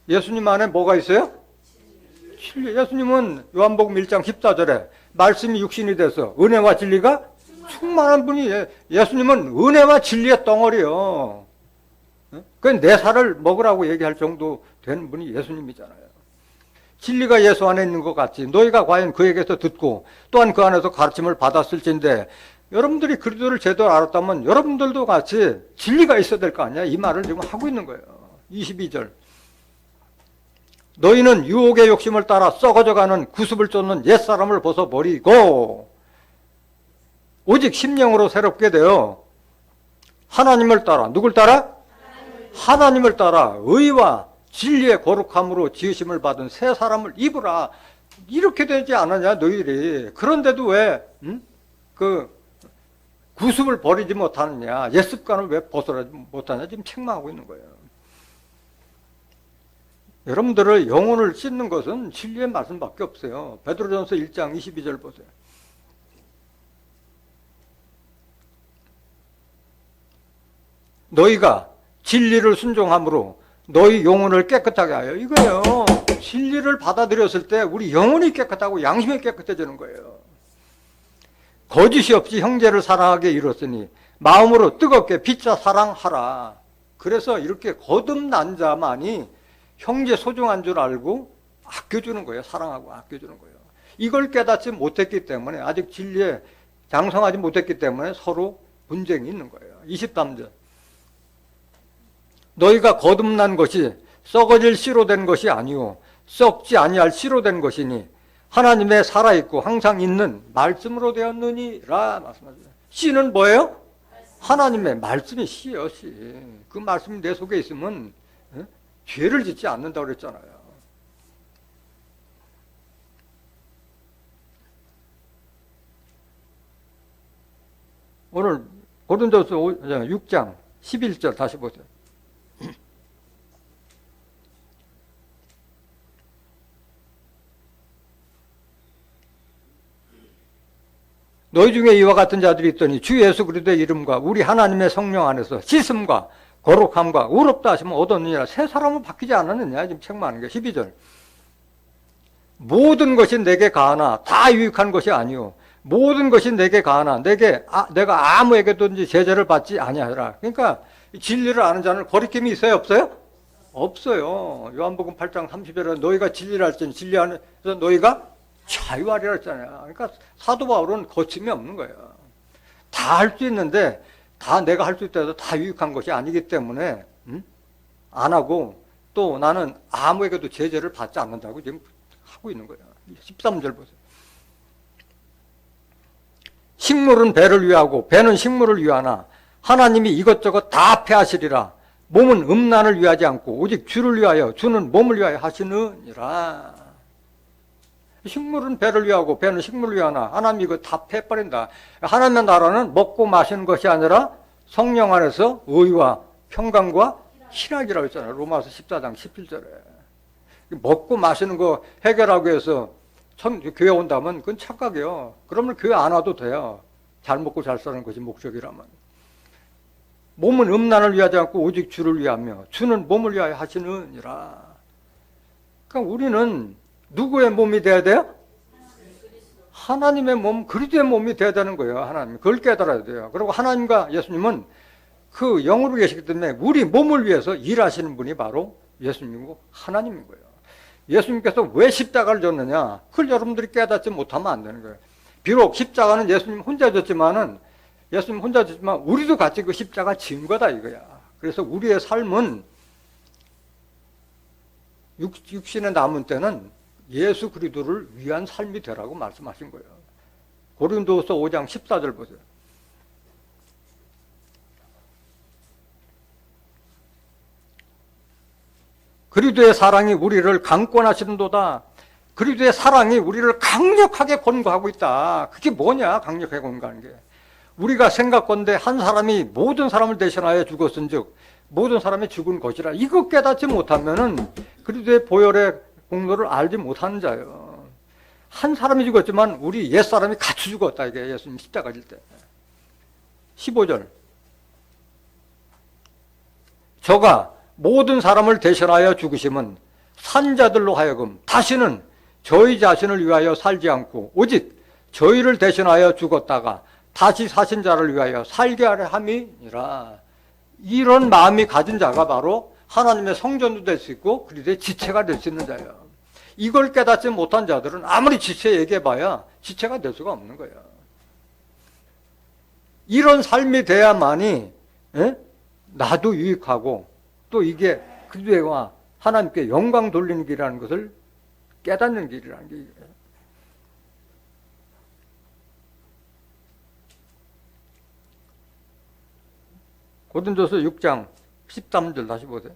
예수님 안에 뭐가 있어요? 진리. 예수님은 요한복음 1장 14절에 말씀이 육신이 돼서 은혜와 진리가 충만한 분이, 예수님은 은혜와 진리의 덩어리요. 그 내 살을 먹으라고 얘기할 정도 된 분이 예수님이잖아요. 진리가 예수 안에 있는 것 같이 너희가 과연 그에게서 듣고 또한 그 안에서 가르침을 받았을진데, 여러분들이 그리스도를 제대로 알았다면 여러분들도 같이 진리가 있어야 될 거 아니야. 이 말을 지금 하고 있는 거예요. 22절. 너희는 유혹의 욕심을 따라 썩어져가는 구습을 쫓는 옛사람을 벗어버리고 오직 심령으로 새롭게 되어 하나님을 따라, 누굴 따라? 하나님을 따라 의와 진리의 거룩함으로 지으심을 받은 새 사람을 입으라. 이렇게 되지 않았냐 너희들이. 그런데도 왜 그 구습을 버리지 못하느냐, 옛 습관을 왜 벗어나지 못하냐 지금 책망하고 있는 거예요. 여러분들의 영혼을 씻는 것은 진리의 말씀밖에 없어요. 베드로전서 1장 22절 보세요. 너희가 진리를 순종함으로 너희 영혼을 깨끗하게 하여, 이거예요. 진리를 받아들였을 때 우리 영혼이 깨끗하고 양심이 깨끗해지는 거예요. 거짓이 없이 형제를 사랑하게 이뤘으니 마음으로 뜨겁게 빚자 사랑하라. 그래서 이렇게 거듭난 자만이 형제 소중한 줄 알고 아껴주는 거예요. 사랑하고 아껴주는 거예요. 이걸 깨닫지 못했기 때문에, 아직 진리에 장성하지 못했기 때문에 서로 분쟁이 있는 거예요. 23절. 너희가 거듭난 것이 썩어질 씨로 된 것이 아니요 썩지 아니할 씨로 된 것이니 하나님의 살아있고 항상 있는 말씀으로 되었느니라 말씀하셨어요. 씨는 뭐예요? 하나님의 말씀이 씨예요. 씨. 그 말씀이 내 속에 있으면 죄를 짓지 않는다고 그랬잖아요. 오늘 고린도서 6장 11절 다시 보세요. 너희 중에 이와 같은 자들이 있더니 주 예수 그리스도의 이름과 우리 하나님의 성령 안에서 씻음과 거룩함과 의롭다 하시면 얻었느니라. 새 사람은 바뀌지 않았느냐 지금 책망하는 게. 12절. 모든 것이 내게 가하나 다 유익한 것이 아니요 모든 것이 내게 가하나 내가 아무에게든지 제재를 받지 아니하리라. 그러니까 진리를 아는 자는 거리낌이 있어요 없어요? 없어요. 요한복음 8장 30절에 너희가 진리를 알지니 진리 안에서 너희가 자유하리라 했잖아요. 그러니까 사도 바울은 거침이 없는 거예요. 다 할 수 있는데 다 내가 할 수 있다고 다 유익한 것이 아니기 때문에 안 하고, 또 나는 아무에게도 제재를 받지 않는다고 지금 하고 있는 거예요. 13절 보세요. 식물은 배를 위하고 배는 식물을 위하나 하나님이 이것저것 다 패하시리라. 몸은 음란을 위하지 않고 오직 주를 위하여 주는 몸을 위하여 하시느니라. 식물은 배를 위하고 배는 식물을 위하나 하나님이 이거 다 패버린다. 하나님의 나라는 먹고 마시는 것이 아니라 성령 안에서 의와 평강과 희락이라고 했잖아요. 로마서 14장 17절에. 먹고 마시는 거 해결하기 위해서 교회 온다면 그건 착각이에요. 그러면 교회 안 와도 돼요. 잘 먹고 잘 사는 것이 목적이라면. 몸은 음란을 위하지 않고 오직 주를 위하며 주는 몸을 위하여 하시느니라. 그러니까 우리는 누구의 몸이 돼야 돼요? 하나님의 몸, 그리스도의 몸이 돼야 되는 거예요. 하나님. 그걸 깨달아야 돼요. 그리고 하나님과 예수님은 그 영으로 계시기 때문에 우리 몸을 위해서 일하시는 분이 바로 예수님이고 하나님인 거예요. 예수님께서 왜 십자가를 졌느냐? 그걸 여러분들이 깨닫지 못하면 안 되는 거예요. 비록 십자가는 예수님 혼자 졌지만 우리도 같이 그 십자가 지은 거다 이거야. 그래서 우리의 삶은 육신에 남은 때는 예수 그리스도를 위한 삶이 되라고 말씀하신 거예요. 고린도서 5장 14절 보세요. 그리스도의 사랑이 우리를 강권하시는도다. 그리스도의 사랑이 우리를 강력하게 권고하고 있다. 그게 뭐냐? 강력하게 권고하는 게. 우리가 생각건대 한 사람이 모든 사람을 대신하여 죽었은즉 모든 사람이 죽은 것이라. 이거 깨닫지 못하면은 그리스도의 보혈의 공로를 알지 못하는 자예요. 한 사람이 죽었지만 우리 옛사람이 같이 죽었다. 이게 예수님 십자가 질 때. 15절. 저가 모든 사람을 대신하여 죽으심은 산자들로 하여금 다시는 저희 자신을 위하여 살지 않고 오직 저희를 대신하여 죽었다가 다시 사신 자를 위하여 살게 하려 함이니라. 이런 마음이 가진 자가 바로 하나님의 성전도 될 수 있고 그리스도의 지체가 될 수 있는 자예요. 이걸 깨닫지 못한 자들은 아무리 지체 얘기해봐야 지체가 될 수가 없는 거예요. 이런 삶이 돼야만이 나도 유익하고 또 이게 그리스도와 하나님께 영광 돌리는 길이라는 것을 깨닫는 길이라는 게 이거예요. 고린도서 6장 13절 다시 보세요.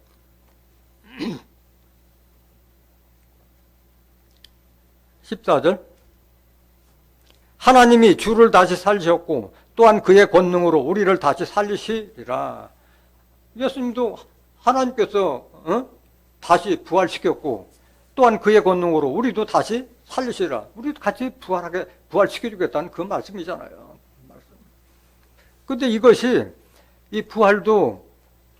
14절. 하나님이 주를 다시 살리셨고 또한 그의 권능으로 우리를 다시 살리시리라. 예수님도 하나님께서 다시 부활시켰고 또한 그의 권능으로 우리도 다시 살리시리라. 우리도 같이 부활시켜주겠다는 그 말씀이잖아요. 근데 이것이 이 부활도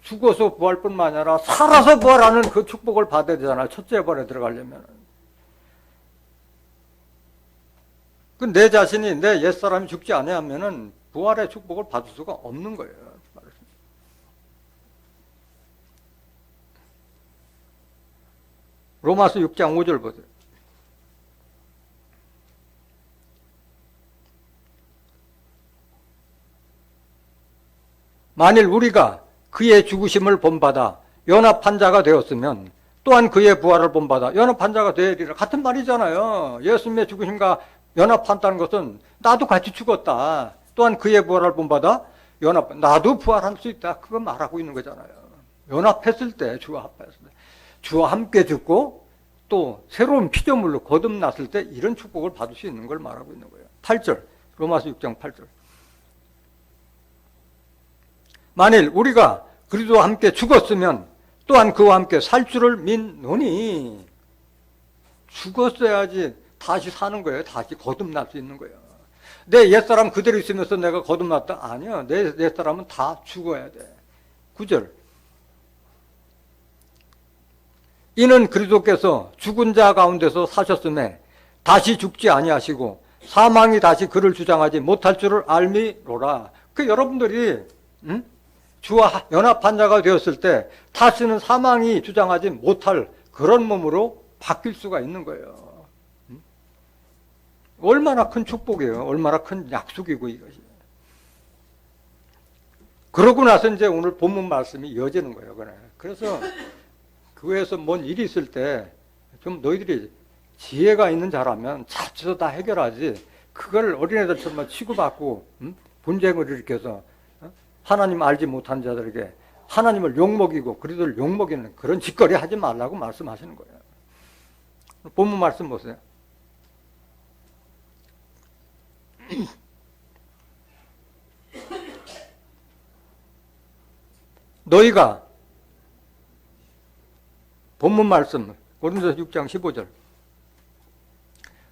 죽어서 부활뿐만 아니라 살아서 부활하는 그 축복을 받아야 되잖아요. 첫째 부활에 들어가려면. 내 자신이 내 옛사람이 죽지 아니하면은 부활의 축복을 받을 수가 없는 거예요. 로마서 6장 5절 보세요. 만일 우리가 그의 죽으심을 본받아 연합한 자가 되었으면 또한 그의 부활을 본받아 연합한 자가 되리라. 같은 말이잖아요. 예수님의 죽으심과 연합한다는 것은 나도 같이 죽었다. 또한 그의 부활을 본받아 나도 부활할 수 있다. 그거 말하고 있는 거잖아요. 연합했을 때, 주와 합했을 때. 주와 함께 죽고 또 새로운 피조물로 거듭났을 때 이런 축복을 받을 수 있는 걸 말하고 있는 거예요. 8절, 로마서 6장 8절. 만일 우리가 그리스도와 함께 죽었으면 또한 그와 함께 살 줄을 믿노니. 죽었어야지 다시 사는 거예요. 다시 거듭날 수 있는 거예요. 내 옛사람 그대로 있으면서 내가 거듭났다? 아니요. 내 옛사람은 다 죽어야 돼. 9절. 이는 그리스도께서 죽은 자 가운데서 사셨음에 다시 죽지 아니하시고 사망이 다시 그를 주장하지 못할 줄을 알미로라. 여러분들이 주와 연합한 자가 되었을 때 다시는 사망이 주장하지 못할 그런 몸으로 바뀔 수가 있는 거예요. 얼마나 큰 축복이에요. 얼마나 큰 약속이고 이것이. 그러고 나서 이제 오늘 본문 말씀이 이어지는 거예요. 그래서 교회에서 뭔 일이 있을 때 좀 너희들이 지혜가 있는 자라면 자체서 다 해결하지. 그걸 어린애들처럼 치고받고 분쟁을 일으켜서 하나님 알지 못한 자들에게 하나님을 욕먹이고 그리스도를 욕먹이는 그런 짓거리 하지 말라고 말씀하시는 거예요. 본문 말씀 보세요. 너희가 본문 말씀 고린도서 6장 15절.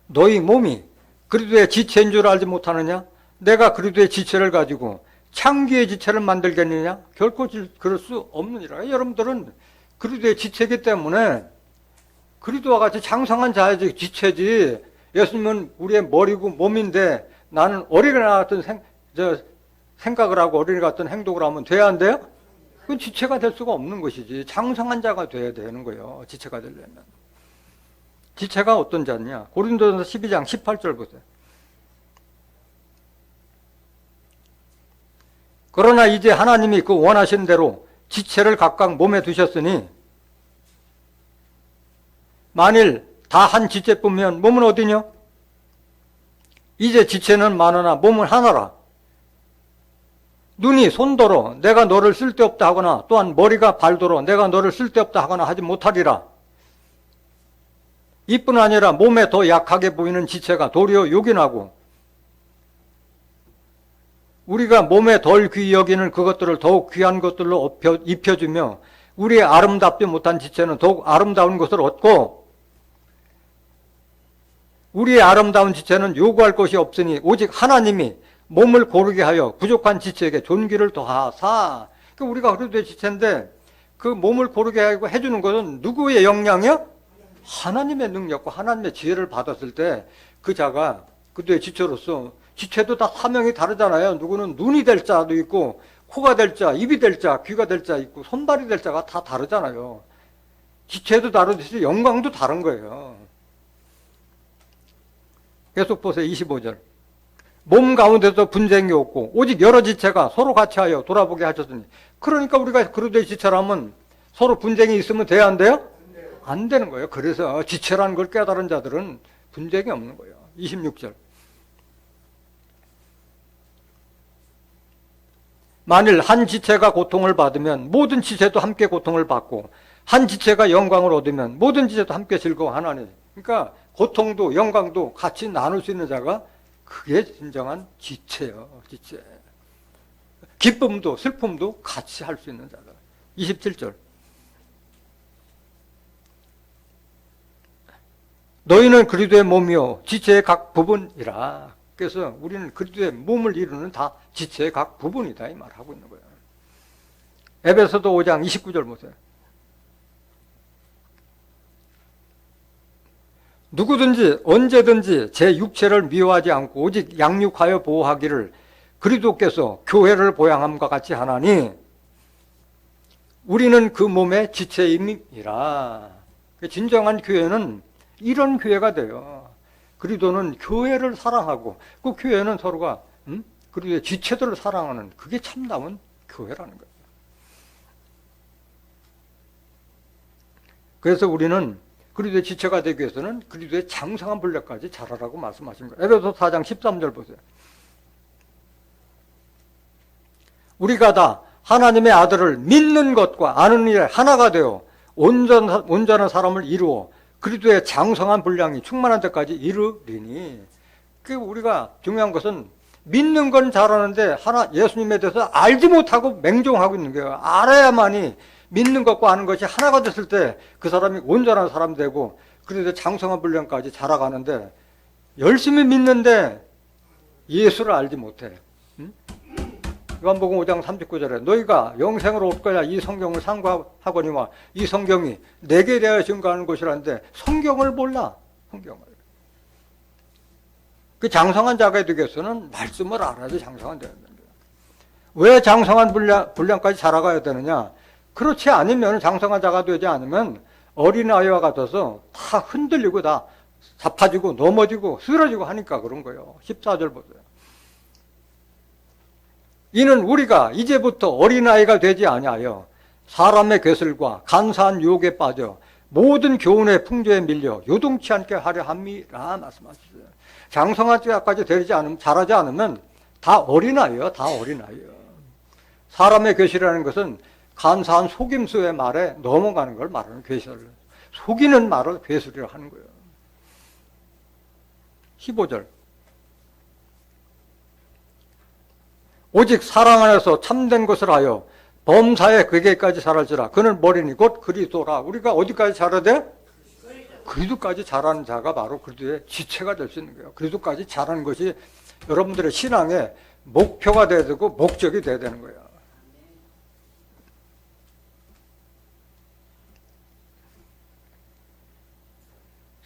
너희 몸이 그리스도의 지체인 줄 알지 못하느냐? 내가 그리스도의 지체를 가지고 창기의 지체를 만들겠느냐? 결코 그럴 수 없느니라. 여러분들은 그리스도의 지체이기 때문에 그리스도와 같이 장성한 자의 지체지. 예수님은 우리의 머리고 몸인데 나는 어린애와 같은 생각을 하고 어린애 같은 행동을 하면 돼야 안 돼요? 그건 지체가 될 수가 없는 것이지. 장성한 자가 돼야 되는 거예요. 지체가 되려면. 지체가 어떤 자냐? 고린도전서 12장 18절 보세요. 그러나 이제 하나님이 그 원하신 대로 지체를 각각 몸에 두셨으니 만일 다 한 지체뿐이면 몸은 어디냐? 이제 지체는 많으나 몸은 하나라. 눈이 손더러 내가 너를 쓸데없다 하거나 또한 머리가 발더러 내가 너를 쓸데없다 하거나 하지 못하리라. 이뿐 아니라 몸에 더 약하게 보이는 지체가 도리어 요긴하고 우리가 몸에 덜 귀히 여기는 그것들을 더욱 귀한 것들로 입혀주며 우리의 아름답지 못한 지체는 더욱 아름다운 것을 얻고 우리의 아름다운 지체는 요구할 것이 없으니 오직 하나님이 몸을 고르게 하여 부족한 지체에게 존귀를 더하사. 우리가 그리스도의 지체인데 그 몸을 고르게 하고 해주는 것은 누구의 역량이야? 하나님의 능력과 하나님의 지혜를 받았을 때 그 자가 그리스도의 지체로서 지체도 다 사명이 다르잖아요. 누구는 눈이 될 자도 있고 코가 될 자, 입이 될 자, 귀가 될 자 있고 손발이 될 자가 다 다르잖아요. 지체도 다르듯이 영광도 다른 거예요. 계속 보세요. 25절. 몸 가운데도 분쟁이 없고 오직 여러 지체가 서로 같이 하여 돌아보게 하셨으니. 그러니까 우리가 그리스도의 지체라면 서로 분쟁이 있으면 돼야 안 돼요? 안 되는 거예요. 그래서 지체라는 걸 깨달은 자들은 분쟁이 없는 거예요. 26절. 만일 한 지체가 고통을 받으면 모든 지체도 함께 고통을 받고 한 지체가 영광을 얻으면 모든 지체도 함께 즐거워하나니. 그러니까 고통도 영광도 같이 나눌 수 있는 자가 그게 진정한 지체요. 지체. 기쁨도 슬픔도 같이 할 수 있는 자다. 27절. 너희는 그리스도의 몸이요 지체의 각 부분이라. 그래서 우리는 그리스도의 몸을 이루는 다 지체의 각 부분이다 이 말하고 있는 거예요. 에베소서 5장 29절 보세요. 누구든지 언제든지 제 육체를 미워하지 않고 오직 양육하여 보호하기를 그리스도께서 교회를 보양함과 같이 하나니 우리는 그 몸의 지체임이라. 진정한 교회는 이런 교회가 돼요. 그리스도는 교회를 사랑하고 그 교회는 서로가 그리스도의 지체들을 사랑하는 그게 참다운 교회라는 거예요. 그래서 우리는 그리스도의 지체가 되기 위해서는 그리스도의 장성한 분량까지 자라라고 말씀하신 거예요. 에베소 4장 13절 보세요. 우리가 다 하나님의 아들을 믿는 것과 아는 일에 하나가 되어 온전한 사람을 이루어 그리스도의 장성한 분량이 충만한 데까지 이르리니. 그 우리가 중요한 것은 믿는 건 잘하는데 예수님에 대해서 알지 못하고 맹종하고 있는 거예요. 알아야만이 믿는 것과 아는 것이 하나가 됐을 때 그 사람이 온전한 사람 되고 그리스도의 장성한 분량까지 자라가는데 열심히 믿는데 예수를 알지 못해. 요한복음 5장 39절에 너희가 영생으로 올 거야 이 성경을 상고하거니와 이 성경이 내게 대하여 증거하는 것이라는데 성경을 몰라. 성경을. 그 장성한 자가 되기 위해서는 말씀을 알아야지 장성한 자가 되는 거야. 왜 장성한 분량까지 자라가야 되느냐? 그렇지 않으면 장성한 자가 되지 않으면 어린아이와 같아서 다 흔들리고 다 자빠지고 넘어지고 쓰러지고 하니까 그런 거예요. 14절 보세요. 이는 우리가 이제부터 어린아이가 되지 아니하여 사람의 괴슬과 간사한 유혹에 빠져 모든 교훈의 풍조에 밀려 요동치 않게 하려 함이라 말씀하셨어요. 장성한 자까지 자라지 않으면 다 어린아이예요. 다 어린아이예요. 사람의 괴실이라는 것은 간사한 속임수의 말에 넘어가는 걸 말하는 괴실. 속이는 말을 괴술이라고 하는 거예요. 15절. 오직 사랑 안에서 참된 것을 하여 범사의 괴계까지 자랄지라. 그는 머리니 곧 그리스도라. 우리가 어디까지 자라야 돼? 그리스도까지 자라는 자가 바로 그리스도의 지체가 될 수 있는 거예요. 그리스도까지 자라는 것이 여러분들의 신앙의 목표가 돼야 되고 목적이 돼야 되는 거예요.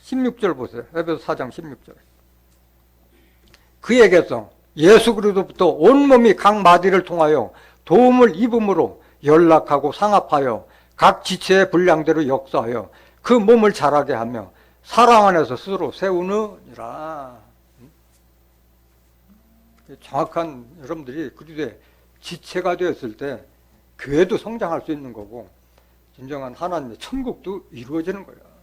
(16절) 보세요. 에베소 4장 16절. 그에게서 예수 그리스도부터 온몸이 각 마디를 통하여 도움을 입음으로 연락하고 상합하여 각 지체의 분량대로 역사하여 그 몸을 자라게 하며 사랑 안에서 스스로 세우느니라. 정확한 여러분들이 그리스도의 지체가 되었을 때 교회도 성장할 수 있는 거고 진정한 하나님의 천국도 이루어지는 거예요.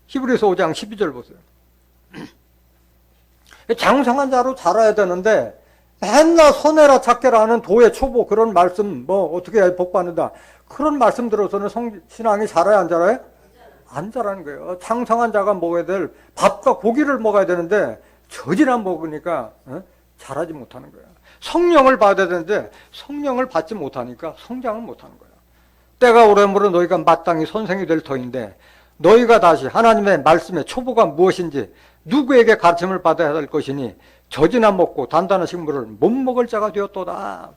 히브리서 5장 12절 보세요. 장성한 자로 자라야 되는데 맨날 손해라 착해라 하는 도의 초보 그런 말씀 어떻게 복받는다 그런 말씀 들어서는 신앙이 자라야 안 자라요? 안 자라는 거예요. 장성한 자가 먹어야 될 밥과 고기를 먹어야 되는데 저지나 먹으니까 자라지 못하는 거예요. 성령을 받아야 되는데 성령을 받지 못하니까 성장을 못하는 거예요. 때가 오래므로 너희가 마땅히 선생이 될 터인데 너희가 다시 하나님의 말씀의 초보가 무엇인지 누구에게 가르침을 받아야 할 것이니 젖이나 먹고 단단한 식물을 못 먹을 자가 되었도다.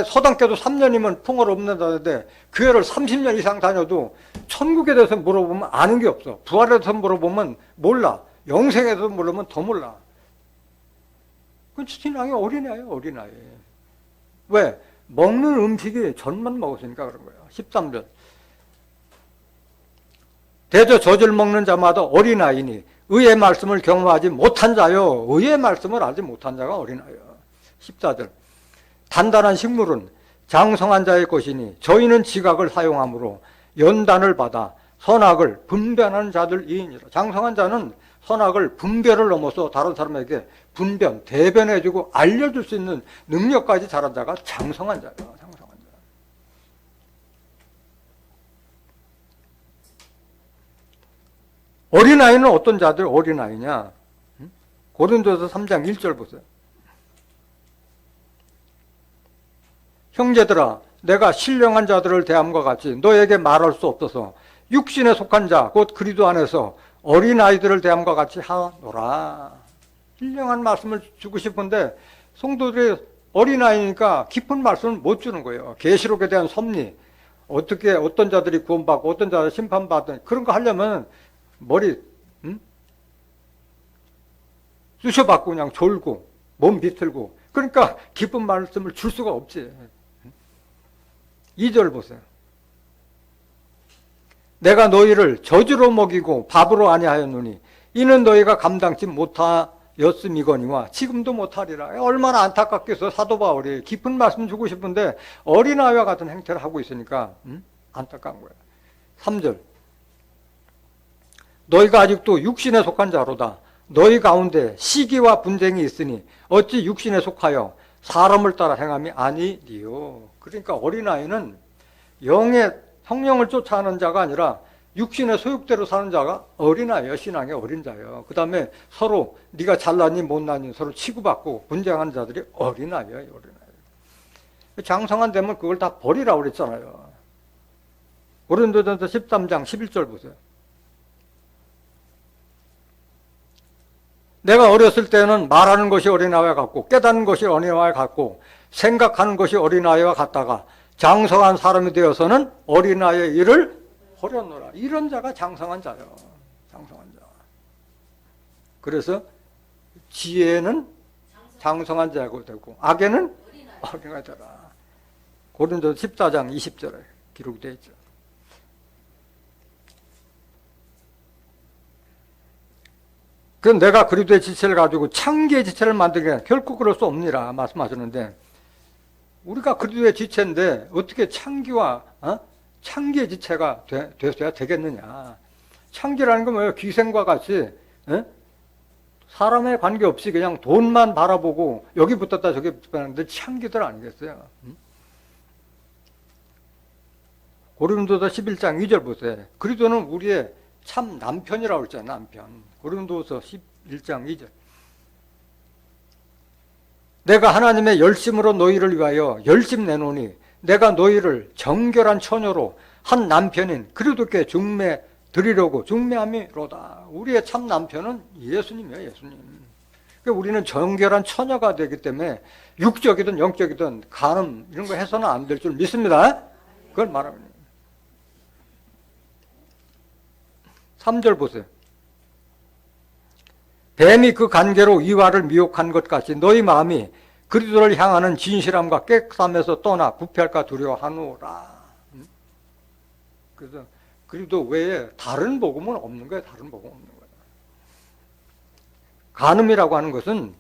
서당께도 3년이면 풍어를 없는다는데 교회를 30년 이상 다녀도 천국에 대해서 물어보면 아는 게 없어. 부활에 대해서 물어보면 몰라. 영생에 대해서 물어보면 더 몰라. 그건 신앙이 어린아이예요. 어린아이. 왜? 먹는 음식이 젖만 먹었으니까 그런 거예요. 13절. 대저 젖을 먹는 자마다 어린아이니 의의 말씀을 경험하지 못한 자요. 의의 말씀을 알지 못한 자가 어린아이요. 14절. 단단한 식물은 장성한 자의 것이니 저희는 지각을 사용함으로 연단을 받아 선악을 분별하는 자들이니라. 장성한 자는 선악을 분별을 넘어서 다른 사람에게 분변, 대변해주고 알려줄 수 있는 능력까지 자란 자가 장성한 자예요. 장성한 자. 어린아이는 어떤 자들 어린아이냐? 고린도서 3장 1절 보세요. 형제들아, 내가 신령한 자들을 대함과 같이 너에게 말할 수 없어서 육신에 속한 자, 곧 그리스도 안에서 어린아이들을 대함과 같이 하노라. 신령한 말씀을 주고 싶은데 성도들이 어린아이니까 깊은 말씀을 못 주는 거예요. 계시록에 대한 섭리, 어떻게 어떤 자들이 구원받고 어떤 자들이 심판받는 그런 거 하려면 머리 쑤셔받고 그냥 졸고 몸 비틀고 그러니까 깊은 말씀을 줄 수가 없지. 2절 보세요. 내가 너희를 저주로 먹이고 밥으로 아니하였노니 이는 너희가 감당치 못하였음이거니와 지금도 못하리라. 얼마나 안타깝겠어. 사도 바울이 깊은 말씀 주고 싶은데 어린아이와 같은 행태를 하고 있으니까 안타까운 거야. 3절 너희가 아직도 육신에 속한 자로다. 너희 가운데 시기와 분쟁이 있으니 어찌 육신에 속하여 사람을 따라 행함이 아니리요. 그러니까 어린아이는 영의 성령을 쫓아하는 자가 아니라 육신의 소욕대로 사는 자가 어린아이예요. 신앙의 어린 자예요. 그 다음에 서로 네가 잘나니 못나니 서로 치고받고 분쟁하는 자들이 어린아이예요. 어린아이. 장성한 되면 그걸 다 버리라고 그랬잖아요. 고린도전서 13장 11절 보세요. 내가 어렸을 때는 말하는 것이 어린아이와 같고 깨닫는 것이 어린아이와 같고 생각하는 것이 어린아이와 같다가 장성한 사람이 되어서는 어린아이의 일을 버렸노라. 이런 자가 장성한 자요. 장성한 자. 그래서 지혜는 장성한 자가 되고 악에는 어린아이 되라. 고린도서 14장 20절에 기록되어 있죠. 그 내가 그리스도의 지체를 가지고 창기의 지체를 만들게 결코 그럴 수 없니라 말씀하셨는데 우리가 그리스도의 지체인데 어떻게 창기와 창기의 지체가 되어야 되겠느냐. 창기라는 건 뭐예요? 귀생과 같이 사람에 관계없이 그냥 돈만 바라보고 여기 붙었다 저기 붙었다는데 창기들 아니겠어요? 고린도서 11장 2절 보세요. 그리스도는 우리의 참 남편이라고 했잖아요. 남편. 고린도서 11장 2절. 내가 하나님의 열심으로 너희를 위하여 열심 내노니 내가 너희를 정결한 처녀로 한 남편인 그리스도께 중매 드리려고 중매함이로다. 우리의 참 남편은 예수님이에요. 예수님. 그러니까 우리는 정결한 처녀가 되기 때문에 육적이든 영적이든 간음 이런 거 해서는 안 될 줄 믿습니다. 그걸 말합니다. 3절 보세요. 뱀이 그 간계로 이와를 미혹한 것 같이 너희 마음이 그리스도를 향하는 진실함과 깨끗함에서 떠나 부패할까 두려워하노라. 그래서 그리스도 외에 다른 복음은 없는 거예요. 다른 복음 없는 거예요. 간음이라고 하는 것은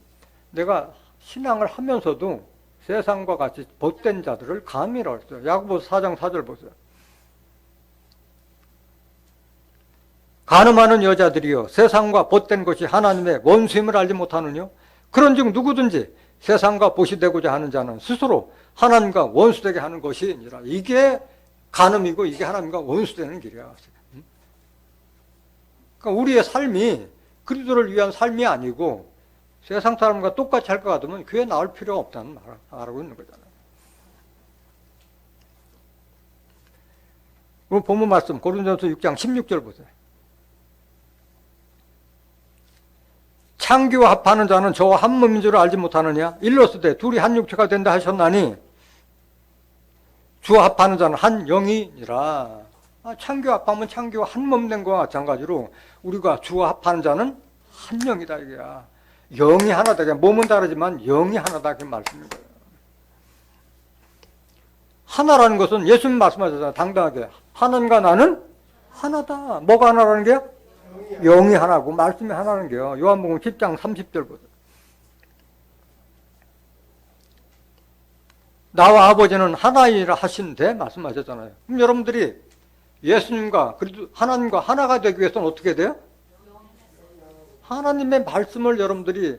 내가 신앙을 하면서도 세상과 같이 벗된 자들을 간음이라고 했어요. 야고보서 4장 4절 보세요. 간음하는 여자들이여 세상과 벗된 것이 하나님의 원수임을 알지 못하느뇨. 그런즉 누구든지 세상과 보시되고자 하는 자는 스스로 하나님과 원수되게 하는 것이니라. 이게 간음이고 이게 하나님과 원수되는 길이야. 그러니까 우리의 삶이 그리스도를 위한 삶이 아니고 세상 사람과 똑같이 할 것 같으면 교회 나올 필요가 없다는 말을 하고 있는 거잖아요. 그럼 본문 말씀 고린도전서 6장 16절 보세요. 창기와 합하는 자는 저와 한 몸인 줄 알지 못하느냐? 일러스되 둘이 한 육체가 된다 하셨나니 주와 합하는 자는 한 영이니라. 창기와 합하면 창기와 한 몸 된 거와 마찬가지로 우리가 주와 합하는 자는 한 영이다 이게야. 영이 하나다. 몸은 다르지만 영이 하나다 그 말씀입니다. 하나라는 것은 예수님 말씀하셨잖아요. 당당하게 하나님과 나는 하나다. 뭐가 하나라는 게요? 영이 하나고 말씀이 하나라는 게요. 요한복음 10장 30절 보세요. 나와 아버지는 하나이라 하신데 말씀하셨잖아요. 그럼 여러분들이 예수님과 그리고 하나님과 하나가 되기 위해서는 어떻게 돼요? 하나님의 말씀을 여러분들이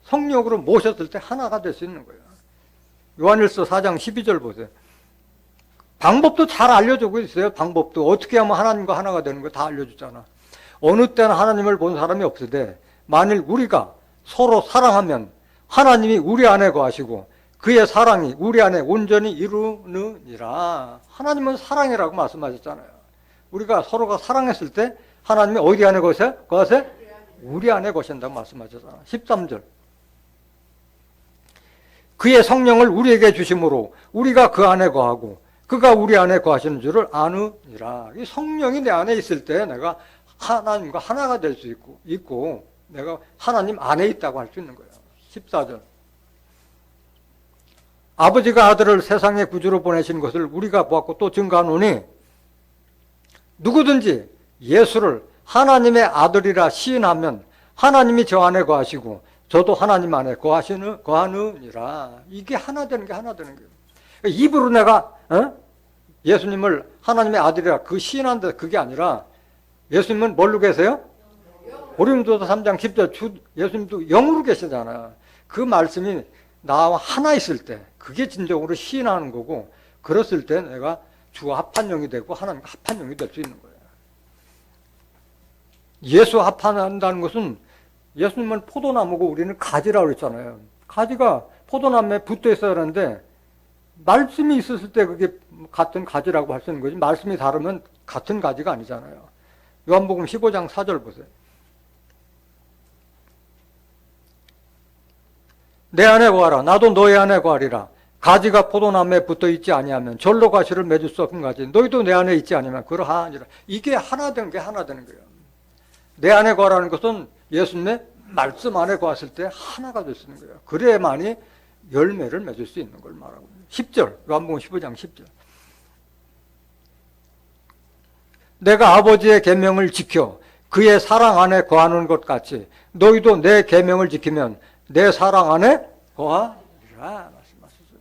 성령으로 모셨을 때 하나가 될 수 있는 거예요. 요한일서 4장 12절 보세요. 방법도 잘 알려주고 있어요. 방법도 어떻게 하면 하나님과 하나가 되는 거 다 알려주잖아. 어느 때나 하나님을 본 사람이 없으되 만일 우리가 서로 사랑하면 하나님이 우리 안에 거하시고 그의 사랑이 우리 안에 온전히 이루느니라. 하나님은 사랑이라고 말씀하셨잖아요. 우리가 서로가 사랑했을 때 하나님이 어디 안에 거하세요? 우리 안에 거신다고 말씀하셨잖아요. 13절. 그의 성령을 우리에게 주심으로 우리가 그 안에 거하고 그가 우리 안에 거하시는 줄을 아느니라. 이 성령이 내 안에 있을 때 내가 하나님과 하나가 될 수 있고 내가 하나님 안에 있다고 할 수 있는 거예요. 14절. 아버지가 아들을 세상의 구주로 보내신 것을 우리가 보았고 또 증거하노니 누구든지 예수를 하나님의 아들이라 시인하면 하나님이 저 안에 거하시고 저도 하나님 안에 거하느니라. 이게 하나 되는 게 하나 되는 거예요. 입으로 내가 예수님을 하나님의 아들이라 그 시인한데 그게 아니라 예수님은 뭘로 계세요? 고린도서 3장 10절 예수님도 영으로 계시잖아요. 그 말씀이 나와 하나 있을 때 그게 진정으로 시인하는 거고 그랬을 때 내가 주와 합한 영이 되고 하나님과 합한 영이 될 수 있는 거예요. 예수 합한다는 것은 예수님은 포도나무고 우리는 가지라고 그랬잖아요. 가지가 포도나무에 붙어 있어야 하는데 말씀이 있었을 때 그게 같은 가지라고 할 수 있는 거지 말씀이 다르면 같은 가지가 아니잖아요. 요한복음 15장 4절 보세요. 내 안에 거하라 나도 너희 안에 거하리라. 가지가 포도나무에 붙어 있지 아니하면 절로 가시를 맺을 수 없는 가지 너희도 내 안에 있지 아니하면 그러하니라. 이게 하나 되는 게 하나 되는 거예요. 내 안에 거하라는 것은 예수님의 말씀 안에 거했을 때 하나가 될 수 있는 거예요. 그래야만이 열매를 맺을 수 있는 걸 말하고 10절 요한복음 15장 10절. 내가 아버지의 계명을 지켜 그의 사랑 안에 거하는 것 같이 너희도 내 계명을 지키면 내 사랑 안에 거하리라 말씀하셨어요.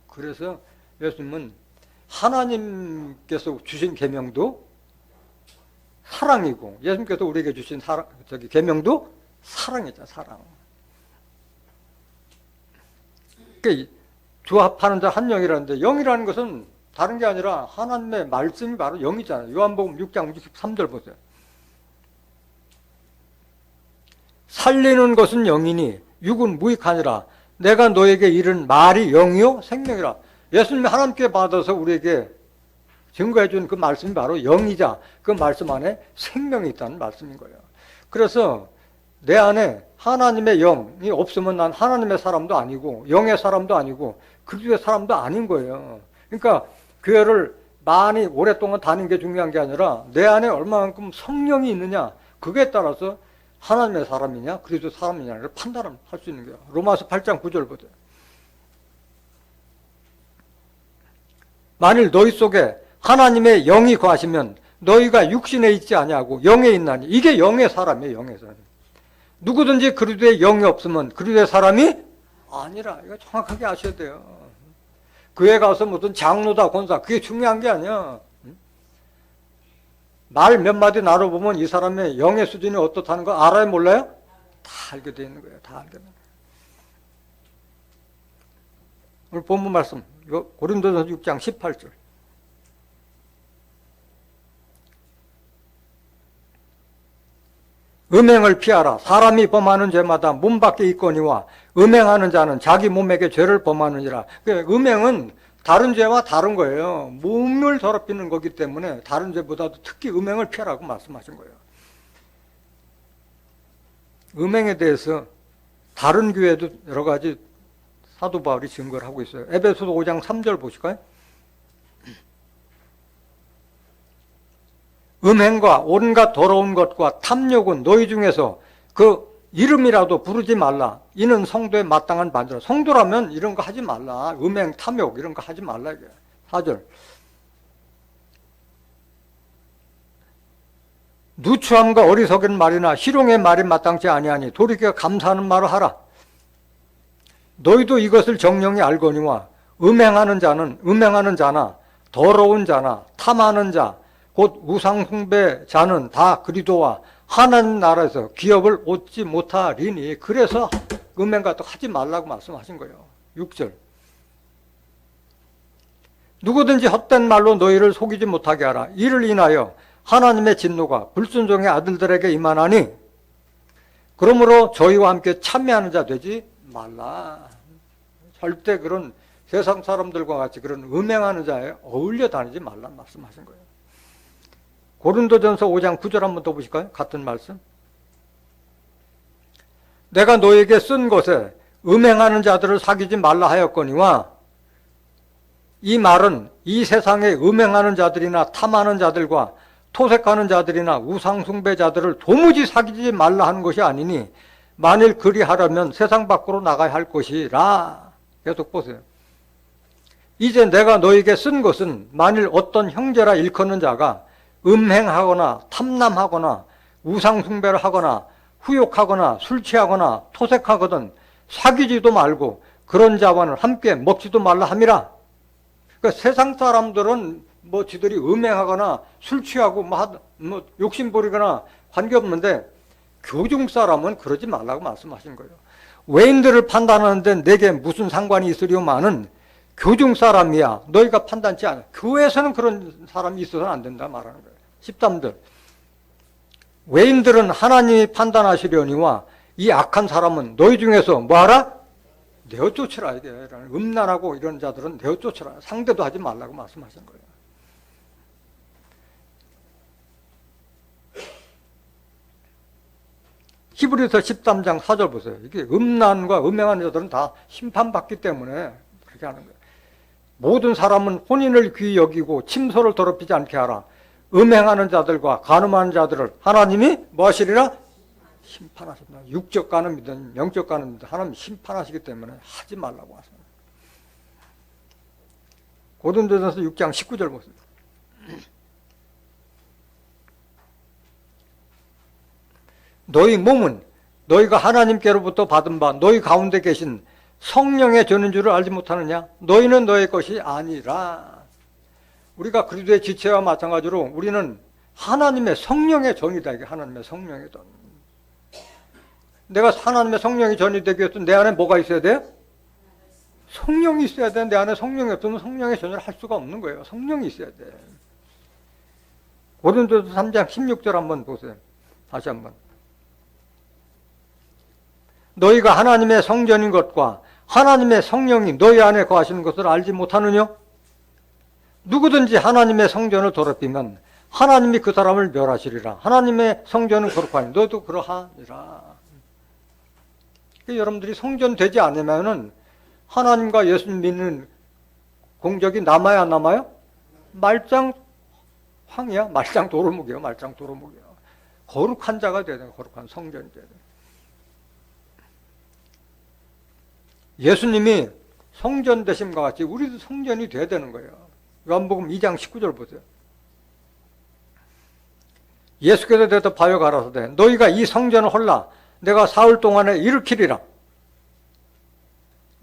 그래서 예수님은 하나님께서 주신 계명도 사랑이고 예수님께서 우리에게 주신 계명도 사랑이잖아. 사랑. 그러니까 조합하는 자 한 영이라는데 영이라는 것은 다른 게 아니라 하나님의 말씀이 바로 영이잖아요. 요한복음 6장 63절 보세요. 살리는 것은 영이니 육은 무익하니라. 내가 너에게 이른 말이 영이요 생명이라. 예수님이 하나님께 받아서 우리에게 증거해 준 그 말씀이 바로 영이자 그 말씀 안에 생명이 있다는 말씀인 거예요. 그래서 내 안에 하나님의 영이 없으면 난 하나님의 사람도 아니고 영의 사람도 아니고 그리스도의 사람도 아닌 거예요. 그러니까 교회를 많이 오랫동안 다니는 게 중요한 게 아니라 내 안에 얼마만큼 성령이 있느냐 그거에 따라서 하나님의 사람이냐 그리스도 사람이냐를 판단을 할 수 있는 거예요. 로마서 8장 9절 보세요. 만일 너희 속에 하나님의 영이 거하시면 너희가 육신에 있지 아니하고 영에 있나니. 이게 영의 사람이에요. 영의 사람. 누구든지 그리스도의 영이 없으면 그리스도의 사람이 아니라. 이거 정확하게 아셔야 돼요. 교회 가서 무슨 장로다 권사 그게 중요한 게 아니야. 말 몇 마디 나눠보면 이 사람의 영의 수준이 어떻다는 거 알아요 몰라요? 다 알게 돼 있는 거예요. 다 알게 돼 있는 거예요. 오늘 본문 말씀 고린도전서 6장 18절. 음행을 피하라. 사람이 범하는 죄마다 몸 밖에 있거니와 음행하는 자는 자기 몸에게 죄를 범하느니라. 음행은 다른 죄와 다른 거예요. 몸을 더럽히는 거기 때문에 다른 죄보다도 특히 음행을 피하라고 말씀하신 거예요. 음행에 대해서 다른 교회도 여러 가지 사도 바울이 증거를 하고 있어요. 에베소서 5장 3절 보실까요? 음행과 온갖 더러운 것과 탐욕은 너희 중에서 그 이름이라도 부르지 말라. 이는 성도의 마땅한 반지라. 성도라면 이런 거 하지 말라. 음행, 탐욕 이런 거 하지 말라. 이게 4절. 누추함과 어리석은 말이나 희롱의 말이 마땅치 아니하니 돌이켜 감사하는 말을 하라. 너희도 이것을 정령이 알거니와 음행하는 자나 더러운 자나 탐하는 자 곧 우상 숭배자는 다 그리스도와 하나님 나라에서 기업을 얻지 못하리니. 그래서 음행 같은 거 하지 말라고 말씀하신 거예요. 6절. 누구든지 헛된 말로 너희를 속이지 못하게 하라. 이를 인하여 하나님의 진노가 불순종의 아들들에게 임하나니 그러므로 저희와 함께 참여하는 자 되지 말라. 절대 그런 세상 사람들과 같이 그런 음행하는 자에 어울려 다니지 말란 말씀하신 거예요. 고린도전서 5장 9절 한번 더 보실까요? 같은 말씀. 내가 너에게 쓴 것에 음행하는 자들을 사귀지 말라 하였거니와, 이 말은 이 세상에 음행하는 자들이나 탐하는 자들과 토색하는 자들이나 우상숭배자들을 도무지 사귀지 말라 하는 것이 아니니 만일 그리하려면 세상 밖으로 나가야 할 것이라. 계속 보세요. 이제 내가 너에게 쓴 것은 만일 어떤 형제라 일컫는 자가 음행하거나 탐남하거나 우상숭배를 하거나 후욕하거나 술 취하거나 토색하거든 사귀지도 말고 그런 자와는 함께 먹지도 말라 함이라. 그러니까 세상 사람들은 뭐 지들이 음행하거나 술 취하고 뭐 욕심 부리거나 관계없는데 교중 사람은 그러지 말라고 말씀하신 거예요. 외인들을 판단하는데 내게 무슨 상관이 있으려마는 교중 사람이야. 너희가 판단치 않아. 교회에서는 그런 사람이 있어서는 안 된다 말하는 거예요. 13절. 외인들은 하나님이 판단하시려니와 이 악한 사람은 너희 중에서 뭐하라? 내어 쫓으라. 이게 음란하고 이런 자들은 내어 쫓으라. 상대도 하지 말라고 말씀하신 거예요. 히브리서 13장 4절 보세요. 이게 음란과 음행하는 자들은 다 심판받기 때문에 그렇게 하는 거예요. 모든 사람은 혼인을 귀히 여기고 침소를 더럽히지 않게 하라. 음행하는 자들과 간음하는 자들을 하나님이 뭐 하시리라? 심판하신다. 육적 간음이든 영적 간음이든 하나님이 심판하시기 때문에 하지 말라고 하십니다. 고린도전서 6장 19절 보세요. 너희 몸은 너희가 하나님께로부터 받은 바 너희 가운데 계신 성령의 전인 줄을 알지 못하느냐? 너희는 너희 것이 아니라. 우리가 그리스도의 지체와 마찬가지로 우리는 하나님의 성령의 전이다. 이게 하나님의 성령의 전. 내가 하나님의 성령이 전이 되기 위해서 내 안에 뭐가 있어야 돼요? 성령이 있어야 돼. 내 안에 성령이 없으면 성령의 전을 할 수가 없는 거예요. 성령이 있어야 돼. 고린도서 3장 16절 한번 보세요. 다시 한번. 너희가 하나님의 성전인 것과 하나님의 성령이 너희 안에 거하시는 것을 알지 못하느냐? 누구든지 하나님의 성전을 더럽히면 하나님이 그 사람을 멸하시리라. 하나님의 성전은 거룩하니 너도 그러하니라. 여러분들이 성전 되지 않으면은 하나님과 예수 믿는 공적이 남아야 안 남아요? 말짱 황이야. 말짱 도루묵이에요. 말짱 도루묵이에요. 거룩한 자가 돼야 돼요. 거룩한 성전이 돼야 돼요. 예수님이 성전 되심과 같이 우리도 성전이 돼야 되는 거예요. 요한복음 2장 19절 보세요. 예수께서 대답하여 가라사대 너희가 이 성전을 헐라 내가 사흘 동안에 일으키리라.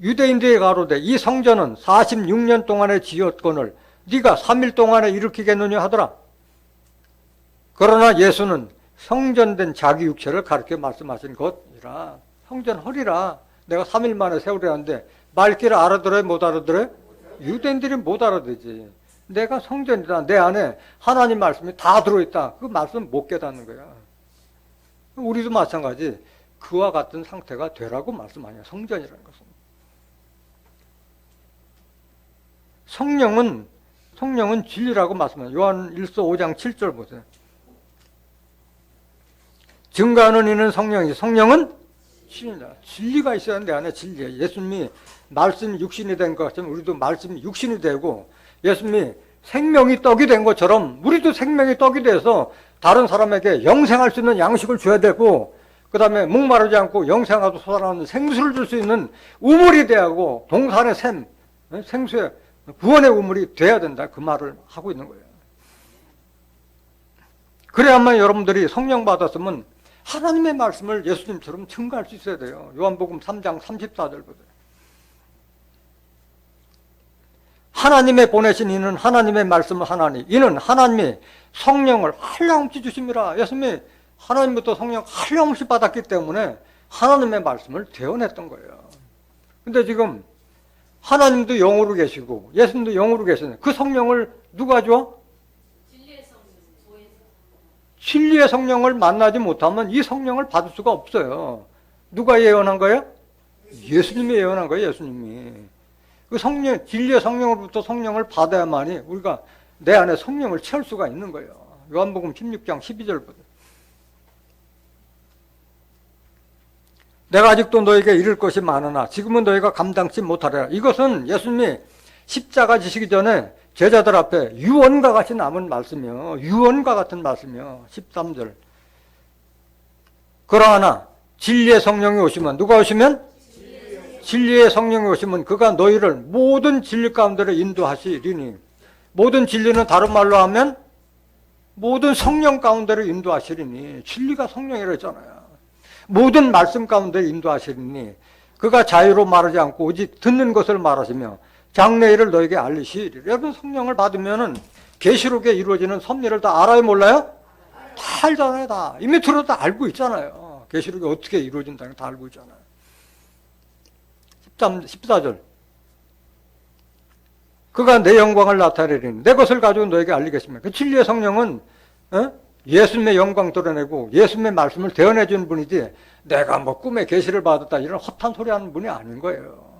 유대인들이 가로되 이 성전은 46년 동안에 지었거늘 네가 3일 동안에 일으키겠느냐 하더라. 그러나 예수는 성전된 자기 육체를 가르쳐 말씀하신 것이라. 성전 헐이라. 내가 3일 만에 세우려는데 말귀를 알아들어요? 못 알아들어요? 유대인들이 못 알아듣지. 내가 성전이다. 내 안에 하나님 말씀이 다 들어있다. 그 말씀 못 깨닫는 거야. 우리도 마찬가지 그와 같은 상태가 되라고 말씀 아니야. 성전이라는 것은. 성령은 진리라고 말씀해요. 요한 1서 5장 7절 보세요. 증거하는 이는 성령이지 성령은 진리다. 진리가 있어야 내 안에 진리예요. 예수님이 말씀이 육신이 된 것처럼 우리도 말씀이 육신이 되고 예수님이 생명이 떡이 된 것처럼 우리도 생명이 떡이 돼서 다른 사람에게 영생할 수 있는 양식을 줘야 되고 그 다음에 목마르지 않고 영생하고 솟아나는 생수를 줄 수 있는 우물이 돼야 하고 동산의 샘, 생수의 구원의 우물이 돼야 된다. 그 말을 하고 있는 거예요. 그래야만 여러분들이 성령 받았으면 하나님의 말씀을 예수님처럼 증거할 수 있어야 돼요. 요한복음 3장 34절 보세요. 하나님의 보내신 이는 하나님의 말씀을 하나니 이는 하나님이 성령을 한량없이 주심이라. 예수님이 하나님부터 성령 한량없이 받았기 때문에 하나님의 말씀을 대언했던 거예요. 근데 지금 하나님도 영으로 계시고 예수님도 영으로 계시는데 그 성령을 누가 줘? 진리의 성령, 진리의 성령을 만나지 못하면 이 성령을 받을 수가 없어요. 누가 예언한 거예요? 예수님이 예언한 거예요. 예수님이. 그 성령, 진리의 성령으로부터 성령을 받아야만이 우리가 내 안에 성령을 채울 수가 있는 거예요. 요한복음 16장 12절 보세요. 내가 아직도 너에게 이를 것이 많으나 지금은 너희가 감당치 못하리라. 이것은 예수님이 십자가 지시기 전에 제자들 앞에 유언과 같이 남은 말씀이요. 유언과 같은 말씀이요. 13절. 그러나 진리의 성령이 오시면, 누가 오시면? 진리의 성령이 오시면 그가 너희를 모든 진리 가운데로 인도하시리니. 모든 진리는 다른 말로 하면 모든 성령 가운데로 인도하시리니. 진리가 성령이라고 했잖아요. 모든 말씀 가운데 인도하시리니 그가 자유로 말하지 않고 오직 듣는 것을 말하시며 장래일을 너에게 알리시리라. 여러분 성령을 받으면은 계시록에 이루어지는 섭리를 다 알아요, 몰라요? 다 알잖아요, 다. 이미 들어도 다 알고 있잖아요. 계시록이 어떻게 이루어진다는 거 다 알고 있잖아요. 14절. 그가 내 영광을 나타내리니 내 것을 가지고 너에게 알리겠습니다. 그 진리의 성령은 예수님의 영광 드러내고 예수님의 말씀을 대언해 주는 분이지 내가 뭐 꿈에 계시를 받았다 이런 헛한 소리 하는 분이 아닌 거예요.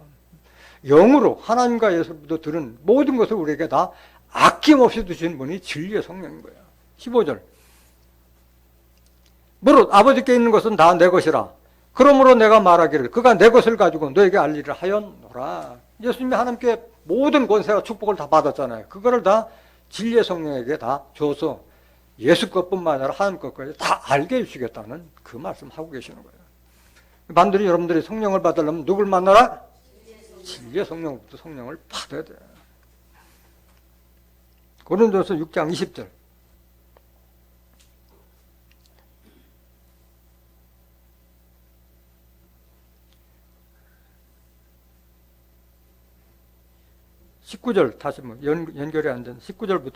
영으로 하나님과 예수로부터 들은 모든 것을 우리에게 다 아낌없이 주신 분이 진리의 성령인 거예요. 15절. 무릇 아버지께 있는 것은 다 내 것이라. 그러므로 내가 말하기를 그가 내 것을 가지고 너에게 알리라 하였노라. 예수님이 하나님께 모든 권세와 축복을 다 받았잖아요. 그거를 다 진리의 성령에게 다 줘서 예수 것뿐만 아니라 하나님 것까지 다 알게 해주시겠다는 그 말씀하고 계시는 거예요. 반드시 여러분들이 성령을 받으려면 누굴 만나라? 진리의 성령부터 성령을 받아야 돼요. 고린도서 6장 20절. (19절) 다시 뭐 연결이 안 되는 19절부터.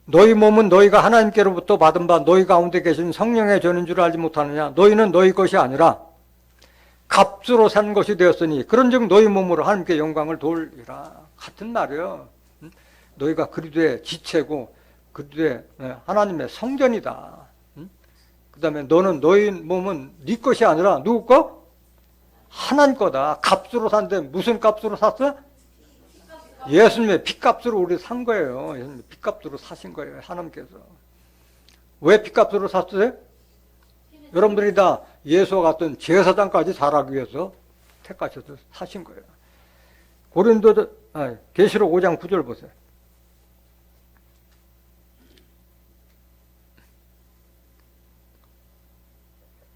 너희 몸은 너희가 하나님께로부터 받은 바 너희 가운데 계신 성령의 전인 줄 알지 못하느냐? 너희는 너희 것이 아니라 값으로 산 것이 되었으니 그런즉 너희 몸으로 하나님께 영광을 돌리라. 같은 말이에요. 너희가 그리스도의 지체고 그리스도의 하나님의 성전이다. 그 다음에 너는 너희 몸은 네 것이 아니라 누구 거? 하나님 거다. 값으로 산데 무슨 값으로 샀어? 예수님의 피값으로 우리 산 거예요. 예수님의 피값으로 사신 거예요. 하나님께서. 왜 피값으로 샀어요? 여러분들이 다 예수와 같은 제사장까지 자라기 위해서 택하셔서 사신 거예요. 계시록 5장 9절 보세요.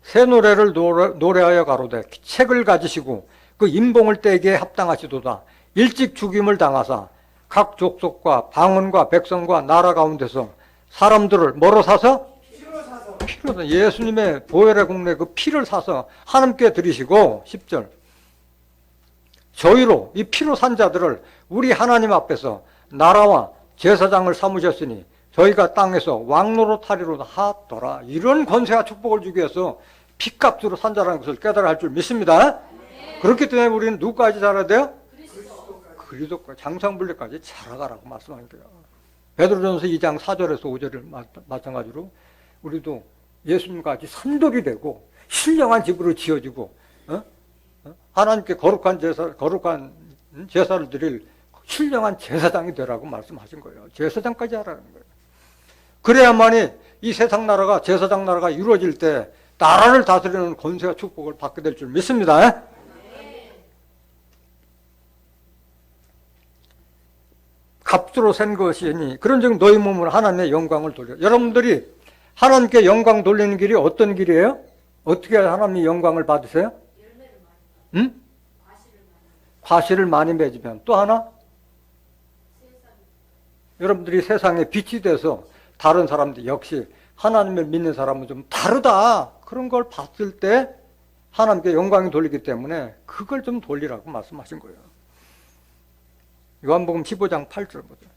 새 노래를 노래하여 가로되 책을 가지시고 그 임봉을 떼기에 합당하시도다. 일찍 죽임을 당하사 각 족속과 방언과 백성과 나라 가운데서 사람들을 뭐로 사서? 피로 사서. 예수님의 보혈의 공로에 그 피를 사서 하나님께 드리시고 10절. 저희로 이 피로 산 자들을 우리 하나님 앞에서 나라와 제사장을 삼으셨으니 저희가 땅에서 왕노릇 하리로 하더라. 이런 권세와 축복을 주기 위해서 피값으로 산 자라는 것을 깨달아 할 줄 믿습니다. 그렇기 때문에 우리는 누구까지 자라야 돼요? 그리스도까지 장성분리까지 자라가라고 말씀하는 거예요. 베드로전서 2장 4절에서 5절을 마찬가지로 우리도 예수님같이 선돌이 되고 신령한 집으로 지어지고 하나님께 거룩한 제사를 드릴 신령한 제사장이 되라고 말씀하신 거예요. 제사장까지 하라는 거예요. 그래야만이 이 세상 나라가 제사장 나라가 이루어질 때 나라를 다스리는 권세와 축복을 받게 될 줄 믿습니다. 값으로 산 것이니 그런즉 너희 몸으로 하나님의 영광을 돌려. 여러분들이 하나님께 영광 돌리는 길이 어떤 길이에요? 어떻게 하나님의 영광을 받으세요? 응? 과실을 많이 맺으면. 또 하나? 여러분들이 세상에 빛이 돼서 다른 사람들 역시 하나님을 믿는 사람은 좀 다르다. 그런 걸 봤을 때 하나님께 영광이 돌리기 때문에 그걸 좀 돌리라고 말씀하신 거예요. 요한복음 15장 8절 보세요.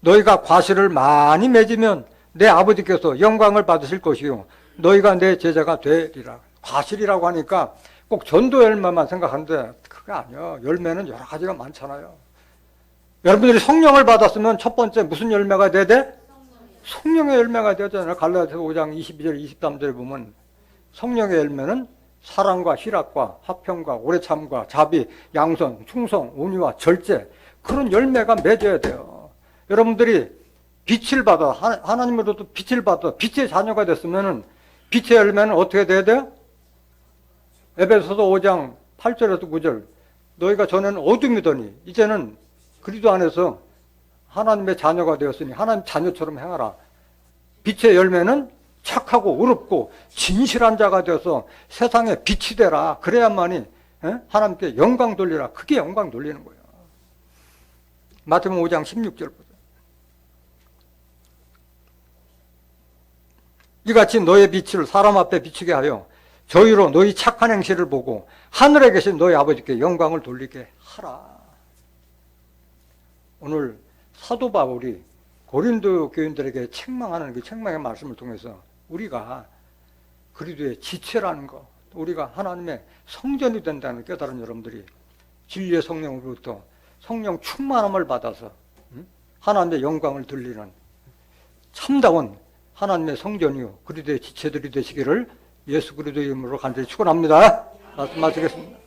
너희가 과실을 많이 맺으면 내 아버지께서 영광을 받으실 것이요 너희가 내 제자가 되리라. 과실이라고 하니까 꼭 전도 열매만 생각하는데 그게 아니에요. 열매는 여러 가지가 많잖아요. 여러분들이 성령을 받았으면 첫 번째 무슨 열매가 돼야 돼? 성령의 열매가 되잖아요. 갈라디아서 5장 22절 23절에 보면 성령의 열매는 사랑과 희락과 화평과 오래참과 자비, 양선, 충성, 온유와 절제, 그런 열매가 맺어야 돼요. 여러분들이 빛을 받아, 하나님으로부터 빛을 받아 빛의 자녀가 됐으면 빛의 열매는 어떻게 돼야 돼요? 에베소서 5장 8절에서 9절, 너희가 전에는 어둠이더니 이제는 그리스도 안에서 하나님의 자녀가 되었으니 하나님 자녀처럼 행하라. 빛의 열매는 착하고 의롭고 진실한 자가 되어서 세상에 빛이 되라. 그래야만이 하나님께 영광 돌리라. 그게 영광 돌리는 거예요. 마태복음 5장 16절 보세요. 이같이 너의 빛을 사람 앞에 비추게 하여 저희로 너희 착한 행실을 보고 하늘에 계신 너희 아버지께 영광을 돌리게 하라. 오늘 사도 바울이 고린도 교인들에게 책망하는 그 책망의 말씀을 통해서 우리가 그리스도의 지체라는 것, 우리가 하나님의 성전이 된다는 깨달은 여러분들이 진리의 성령으로부터 성령 충만함을 받아서 하나님의 영광을 돌리는 참다운 하나님의 성전이요 그리스도의 지체들이 되시기를 예수 그리스도의 이름으로 간절히 축원합니다. 말씀 마치겠습니다.